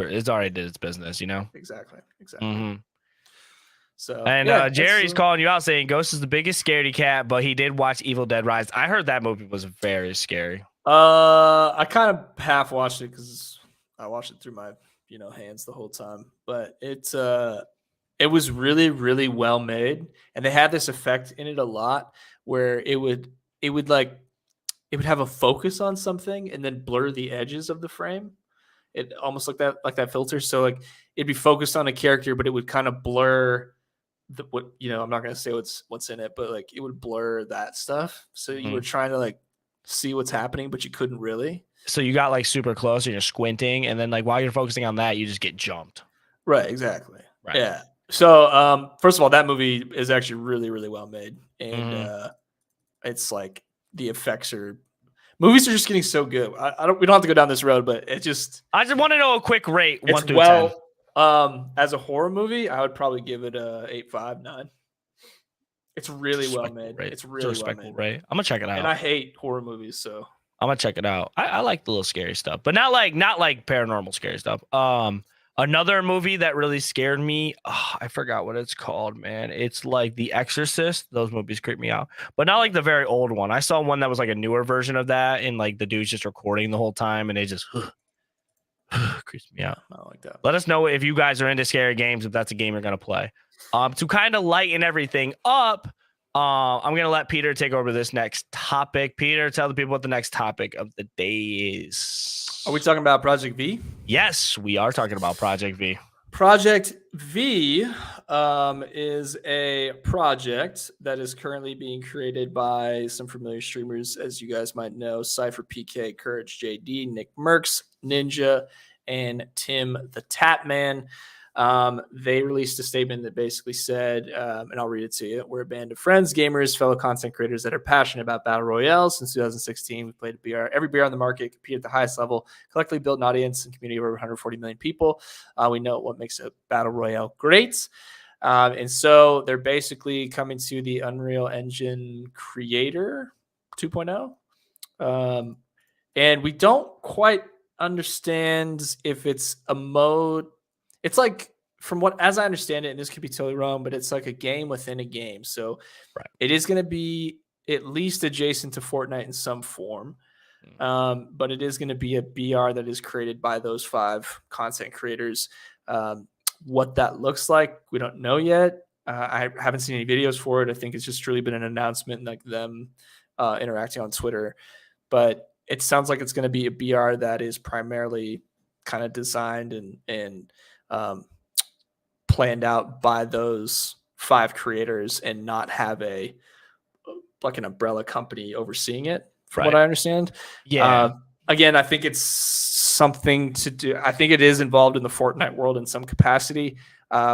business. You know. Exactly. So and Jerry's calling you out saying Ghost is the biggest scaredy cat, but he did watch Evil Dead Rise. I heard that movie was very scary. I kind of half watched it because I watched it through my hands the whole time, but it was really, really well made, and they had this effect in it a lot where it would have a focus on something and then blur the edges of the frame. It almost like that filter. So like it'd be focused on a character, but it would kind of blur I'm not gonna say what's in it, but like it would blur that stuff. So you were trying to like see what's happening, but you couldn't really. So you got like super close and you're squinting, and then like while you're focusing on that, you just get jumped. Right, exactly. Right. Yeah. So first of all, that movie is actually really, really well made. And it's like the effects movies are just getting so good. We don't have to go down this road, but I just want to know a quick rate. 1 through 10. As a horror movie, I would probably give it a 8.5, 9. It's really well made. It's really well made. Right. I'm gonna check it out. And I hate horror movies, so I'm gonna check it out. I like the little scary stuff, but not like paranormal scary stuff. Another movie that really scared me, I forgot what it's called, man. It's like The Exorcist. Those movies creep me out, but not like the very old one. I saw one that was like a newer version of that, and like the dude's just recording the whole time, and it just creeps me out. I don't like that. Let us know if you guys are into scary games, if that's a game you're gonna play. To kind of lighten everything up, I'm gonna let Peter take over this next topic. Peter, tell the people what the next topic of the day is. Are we talking about Project V? Yes, we are talking about Project V. Project V is a project that is currently being created by some familiar streamers, as you guys might know: Cypher PK, Courage JD, Nick Mercs, Ninja, and Tim the Tatman. They released a statement that basically said, and I'll read it to you: "We're a band of friends, gamers, fellow content creators that are passionate about battle royales. Since 2016, we've played every BR on the market, competed at the highest level, collectively built an audience and community of over 140 million people. We know what makes a battle royale great." And so they're basically coming to the Unreal Engine Creator 2.0. And we don't quite understand if it's a mode. It's like, from what, as I understand it, and this could be totally wrong, but it's like a game within a game. So It is going to be at least adjacent to Fortnite in some form. But it is going to be a BR that is created by those 5 content creators. What that looks like, we don't know yet. I haven't seen any videos for it. I think it's just truly been an announcement, like them interacting on Twitter. But it sounds like it's going to be a BR that is primarily kind of designed and planned out by those 5 creators, and not have an umbrella company overseeing it, from what I understand. Again, I think it's something to do. I think it is involved in the Fortnite world in some capacity.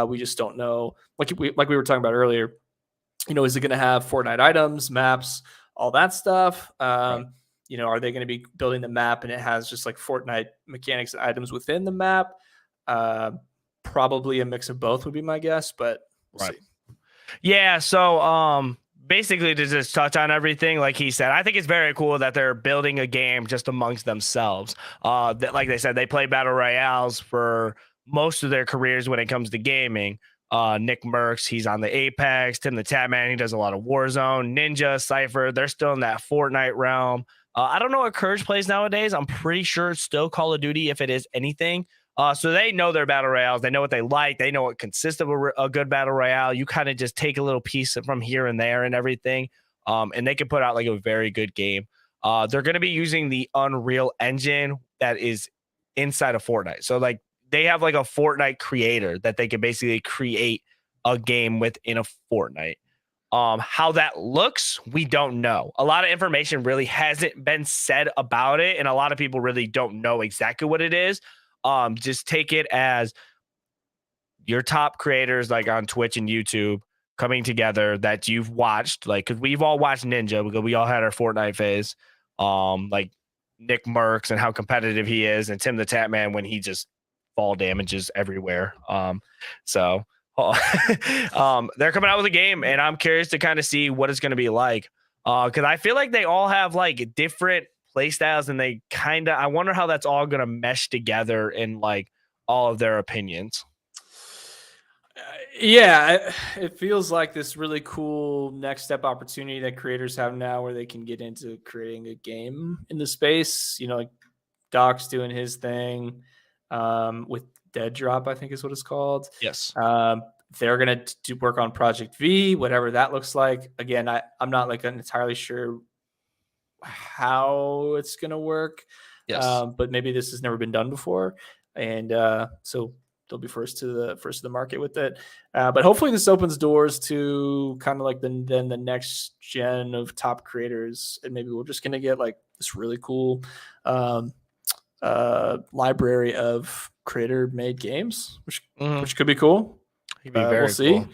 We just don't know. Like we were talking about earlier, is it going to have Fortnite items, maps, all that stuff? Are they going to be building the map and it has just like Fortnite mechanics and items within the map? Probably a mix of both would be my guess, but we'll see. Yeah. So, basically, to just touch on everything, like he said, I think it's very cool that they're building a game just amongst themselves. That, like they said, they play battle royales for most of their careers when it comes to gaming. Nick Mercs, he's on the Apex. Tim the Tatman, he does a lot of Warzone. Ninja, Cypher, they're still in that Fortnite realm. I don't know what Courage plays nowadays. I'm pretty sure it's still Call of Duty, if it is anything. So they know their battle royales. They know what they like. They know what consists of a good battle royale. You kind of just take a little piece from here and there and everything. And they can put out like a very good game. They're going to be using the Unreal Engine that is inside of Fortnite. So like they have like a Fortnite creator that they can basically create a game within a Fortnite. How that looks, we don't know. A lot of information really hasn't been said about it, and a lot of people really don't know exactly what it is. Just take it as your top creators, like on Twitch and YouTube, coming together that you've watched, like, because we've all watched Ninja because we all had our Fortnite phase. Like Nick Mercs and how competitive he is, and Tim the Tatman when he just fall damages everywhere. So they're coming out with a game, and I'm curious to kind of see what it's going to be like. Because I feel like they all have like different play styles, and they I wonder how that's all going to mesh together in like all of their opinions. It feels like this really cool next step opportunity that creators have now, where they can get into creating a game in the space. Like Doc's doing his thing with Dead Drop, I think is what it's called. Yes. They're going to work on Project V, whatever that looks like. Again, I'm not like entirely sure how it's going to work. Yes. But maybe this has never been done before. And so they'll be first to the market with it. But hopefully this opens doors to kind of like the next gen of top creators. And maybe we're just going to get like this really cool library of creator made games, which could be cool. We'll see. Cool.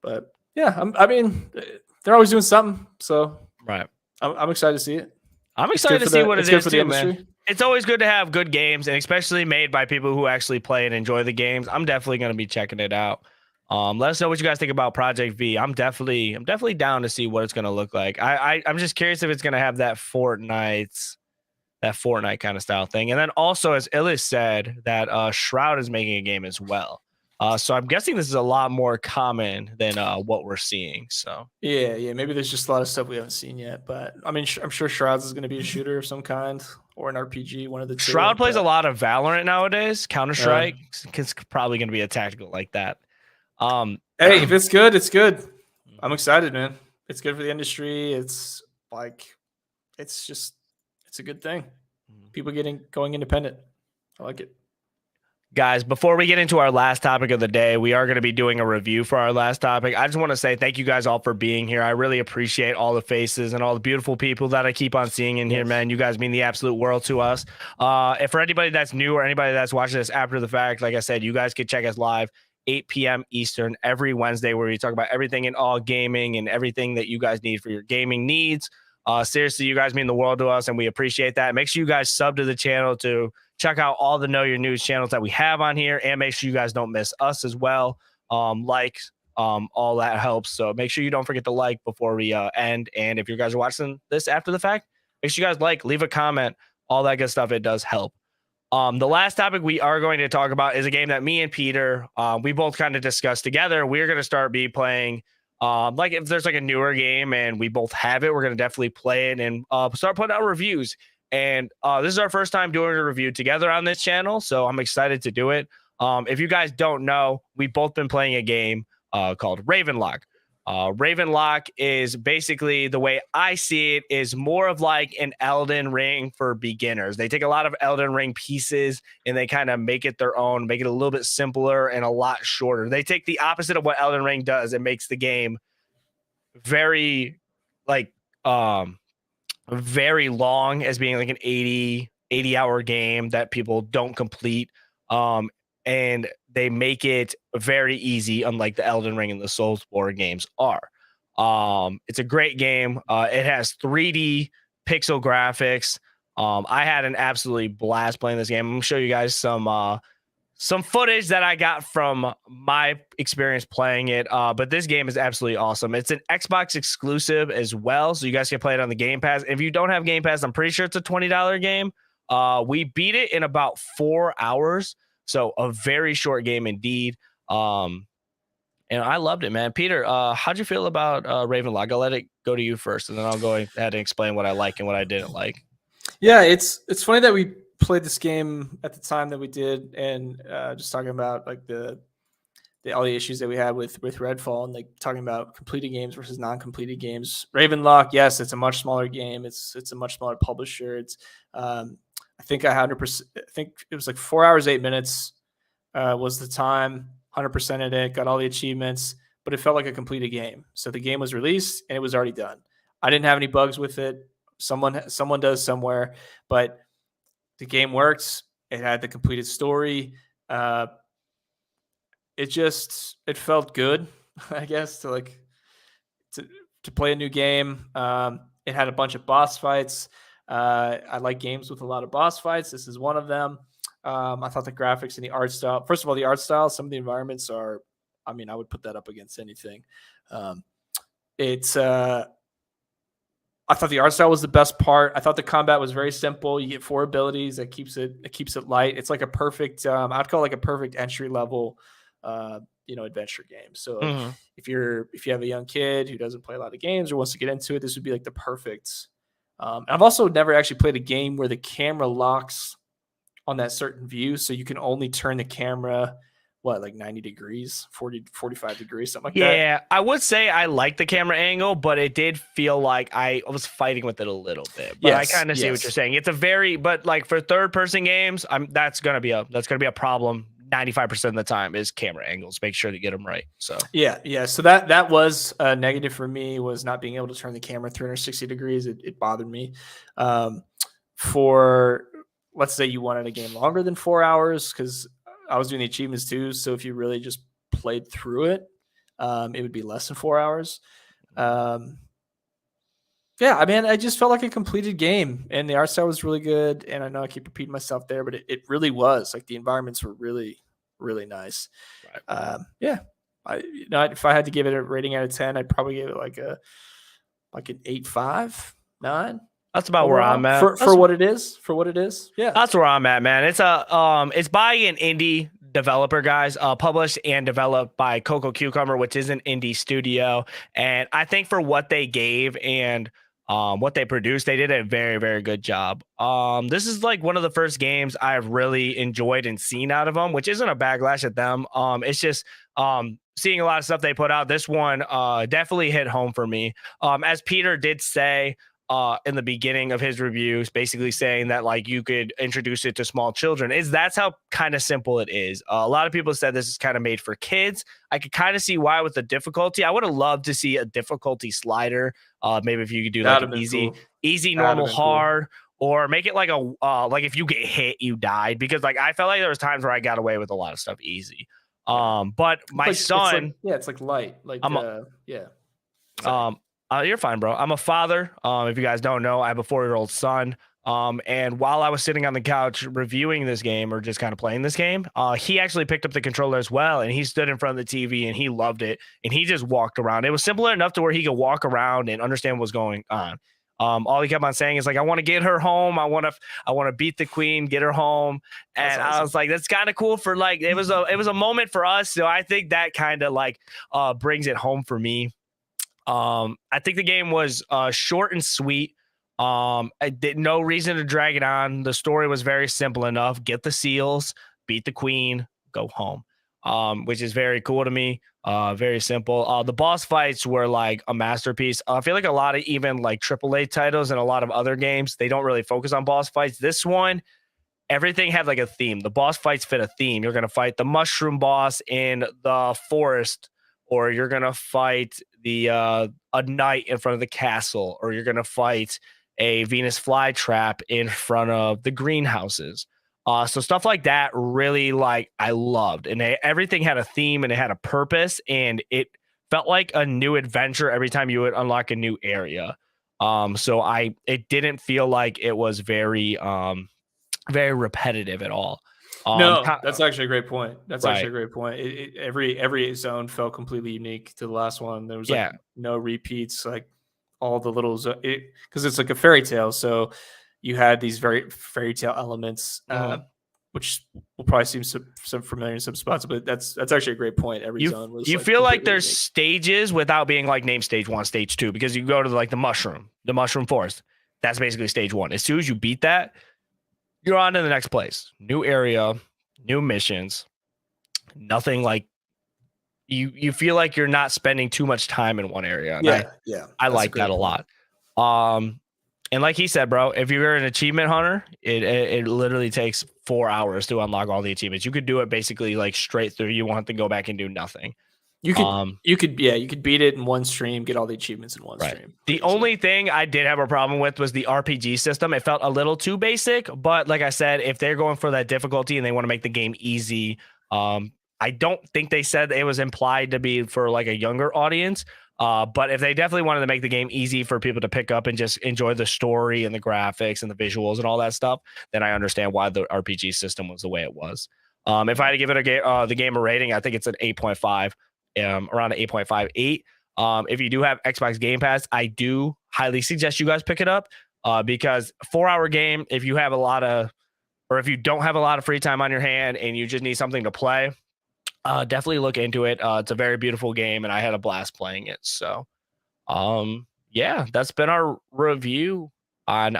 But yeah, I mean, they're always doing something. So I'm excited to see it. I'm excited to see what it is too, man. It's always good to have good games, and especially made by people who actually play and enjoy the games. I'm definitely going to be checking it out. Let us know what you guys think about Project V. I'm definitely down to see what it's going to look like. I'm just curious if it's going to have that Fortnite that Fortnite kind of style thing. And then also, as Illis said, that Shroud is making a game as well. So I'm guessing this is a lot more common than what we're seeing. So yeah, maybe there's just a lot of stuff we haven't seen yet. But I mean, I'm sure Shrouds is going to be a shooter of some kind or an RPG, one of the two. Shroud plays a lot of Valorant nowadays. Counter-Strike is probably going to be a tactical like that. Hey, if it's good, it's good. I'm excited, man. It's good for the industry. It's like, it's a good thing. People going independent. I like it. Guys, before we get into our last topic of the day, we are going to be doing a review for our last topic. I just want to say thank you guys all for being here. I really appreciate all the faces and all the beautiful people that I keep on seeing in here, man. You guys mean the absolute world to us. If for anybody that's new or anybody that's watching this after the fact, like I said, you guys can check us live 8 p.m. Eastern every Wednesday, where we talk about everything in all gaming and everything that you guys need for your gaming needs. Seriously, you guys mean the world to us, and we appreciate that. Make sure you guys sub to the channel to check out all the Know Your News channels that we have on here, and make sure you guys don't miss us as well. All that helps. So make sure you don't forget to like before we end. And if you guys are watching this after the fact, make sure you guys leave a comment, all that good stuff. It does help. The last topic we are going to talk about is a game that me and Peter, we both kind of discussed together. We're going to start playing. Like if there's like a newer game and we both have it, we're going to definitely play it and start putting out reviews. And this is our first time doing a review together on this channel, so I'm excited to do it. If you guys don't know, we've both been playing a game called Ravenlok. Ravenlok is basically, the way I see it, is more of like an Elden Ring for beginners. They take a lot of Elden Ring pieces and they kind of make it their own, make it a little bit simpler and a lot shorter. They take the opposite of what Elden Ring does. It makes the game very very long, as being like an 80 hour game that people don't complete. And they make it very easy, unlike the Elden Ring and the Soulsborne games are. It's a great game. It has 3D pixel graphics. I had an absolutely blast playing this game. I'm gonna show you guys some footage that I got from my experience playing it. But this game is absolutely awesome. It's an Xbox exclusive as well, so you guys can play it on the Game Pass. If you don't have Game Pass, I'm pretty sure it's a $20 game. We beat it in about 4 hours, so a very short game indeed. And I loved it, man. Peter, how'd you feel about Ravenlok? I'll let it go to you first, and then I'll go ahead and explain what I like and what I didn't like. Yeah, it's funny that we played this game at the time that we did, and just talking about like all the issues that we had with Redfall, and like talking about completed games versus non-completed games. Ravenlok, yes, it's a much smaller game. It's a much smaller publisher. It's I think I 100%. I think it was like 4 hours 8 minutes was the time. 100% in it. Got all the achievements, but it felt like a completed game. So the game was released and it was already done. I didn't have any bugs with it. Someone does somewhere, but the game worked. It had the completed story. It felt good, I guess, to play a new game. It had a bunch of boss fights. I like games with a lot of boss fights. This is one of them. I thought the graphics and the art style, first of all, the art style, some of the environments are, I mean, I would put that up against anything. I thought the art style was the best part. I thought the combat was very simple. You get 4 abilities. It keeps it light. It's like a perfect, I'd call it like a perfect entry level, adventure game. So if you have a young kid who doesn't play a lot of games or wants to get into it, this would be like the perfect. I've also never actually played a game where the camera locks on that certain view. So you can only turn the camera, like 90 degrees, 40, 45 degrees, something like that. Yeah, I would say I like the camera angle, but it did feel like I was fighting with it a little bit. But I kind of see what you're saying. It's but like for third person games, that's gonna be a problem. 95% of the time is camera angles. Make sure to get them right. So yeah. So that was a negative for me, was not being able to turn the camera 360 degrees. It bothered me. For, let's say you wanted a game longer than 4 hours, because I was doing the achievements too. So if you really just played through it, it would be less than 4 hours. Yeah, I mean, I just felt like a completed game, and the art style was really good. And I know I keep repeating myself there, but it really was. Like, the environments were really, really nice. Right. Yeah, if I had to give it a rating out of 10, I'd probably give it like an 8.5, 9. That's about where I'm at. For what it is. For what it is. Yeah. That's where I'm at, man. It's it's by an indie developer, guys. Published and developed by Coco Cucumber, which is an indie studio. And I think for what they gave and what they produced, they did a very, very good job. This is like one of the first games I've really enjoyed and seen out of them, which isn't a backlash at them. It's just seeing a lot of stuff they put out. This one definitely hit home for me. As Peter did say in the beginning of his reviews, basically saying that like you could introduce it to small children. That's how kind of simple it is. A lot of people said this is kind of made for kids. I could kind of see why with the difficulty. I would have loved to see a difficulty slider. Maybe if you could do like an easy, normal, hard, or make it like a like if you get hit, you died. Because like I felt like there was times where I got away with a lot of stuff easy. But my son, it's like light, like yeah. You're fine, bro. I'm a father. If you guys don't know, I have a 4-year-old son. And while I was sitting on the couch reviewing this game or just kind of playing this game, he actually picked up the controller as well. And he stood in front of the TV and he loved it. And he just walked around. It was simple enough to where he could walk around and understand what was going on. All he kept on saying is like, I want to get her home. I want to beat the queen, get her home. And awesome. I was like, that's kind of cool for like, it was a moment for us. So I think that kind of like brings it home for me. I think the game was short and sweet. I did no reason to drag it on. The story was very simple enough. Get the seals, beat the queen, go home. Which is very cool to me. Very simple. The boss fights were like a masterpiece. I feel like a lot of even like AAA titles and a lot of other games, they don't really focus on boss fights. This one, everything had like a theme. The boss fights fit a theme. You're going to fight the mushroom boss in the forest, or you're going to fight a knight in front of the castle, or you're going to fight a Venus flytrap in front of the greenhouses. So stuff like that really like I loved, and everything had a theme and it had a purpose, and it felt like a new adventure every time you would unlock a new area. It didn't feel like it was very repetitive at all. No, that's actually a great point. Actually a great point. Every zone felt completely unique to the last one. There was like no repeats, like all the little because it's like a fairy tale. So you had these very fairy tale elements, which will probably seem some familiar in some spots, but that's actually a great point. Every zone was. You feel like there's unique stages without being like named stage 1, stage 2, because you go to like the mushroom forest. That's basically stage 1. As soon as you beat that, you're on to the next place. New area, new missions. Nothing like you feel like you're not spending too much time in one area. I like that a lot. And like he said, bro, if you're an achievement hunter, it literally takes 4 hours to unlock all the achievements. You could do it basically like straight through. You won't have to go back and do nothing. You could beat it in one stream, get all the achievements in one stream. The only thing I did have a problem with was the RPG system. It felt a little too basic, but like I said, if they're going for that difficulty and they want to make the game easy, I don't think they said it was implied to be for like a younger audience. But if they definitely wanted to make the game easy for people to pick up and just enjoy the story and the graphics and the visuals and all that stuff, then I understand why the RPG system was the way it was. If I had to give it the game a rating, I think it's an 8.5. Around an 8.58. If you do have Xbox Game Pass, I do highly suggest you guys pick it up because 4-hour game, if you have if you don't have a lot of free time on your hand and you just need something to play, definitely look into it. It's a very beautiful game and I had a blast playing it. So, that's been our review on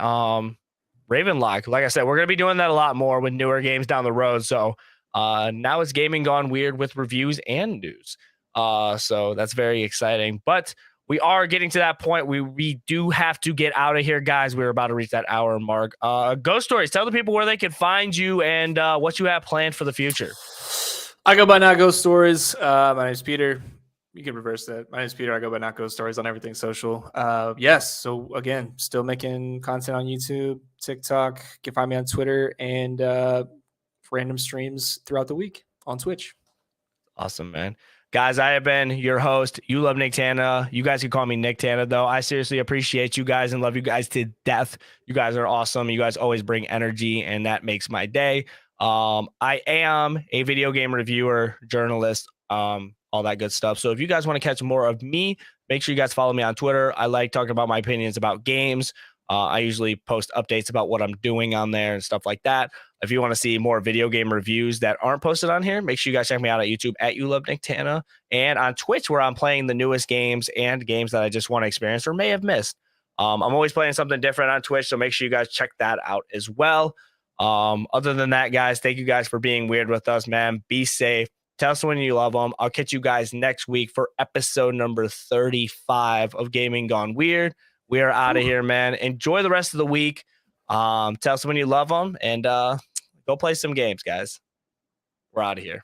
Ravenlok. Like I said, we're going to be doing that a lot more with newer games down the road. So now it's gaming gone weird with reviews and news. So that's very exciting, but we are getting to that point. We do have to get out of here, guys. We're about to reach that hour mark. Ghost Stories, tell the people where they can find you and what you have planned for the future. I go by Not Ghost Stories. My name is Peter. You can reverse that. My name is Peter. I go by Not Ghost Stories on everything social. Yes. So again, still making content on YouTube, TikTok. You can find me on Twitter and random streams throughout the week on Twitch. Awesome, man. Guys, I have been your host. You love Nicktana. You guys can call me Nicktana, though. I seriously appreciate you guys and love you guys to death. You guys are awesome. You guys always bring energy, and that makes my day. I am a video game reviewer, journalist, all that good stuff. So if you guys want to catch more of me, make sure you guys follow me on Twitter. I like talking about my opinions about games. I usually post updates about what I'm doing on there and stuff like that. If you want to see more video game reviews that aren't posted on here, make sure you guys check me out at YouTube at YouLoveNickTana and on Twitch, where I'm playing the newest games and games that I just want to experience or may have missed. I'm always playing something different on Twitch, so make sure you guys check that out as well. Other than that, guys, thank you guys for being weird with us, man. Be safe. Tell someone you love them. I'll catch you guys next week for episode number 35 of Gaming Gone Weird. We are out of here, man. Enjoy the rest of the week. Tell someone you love them and go play some games, guys. We're out of here.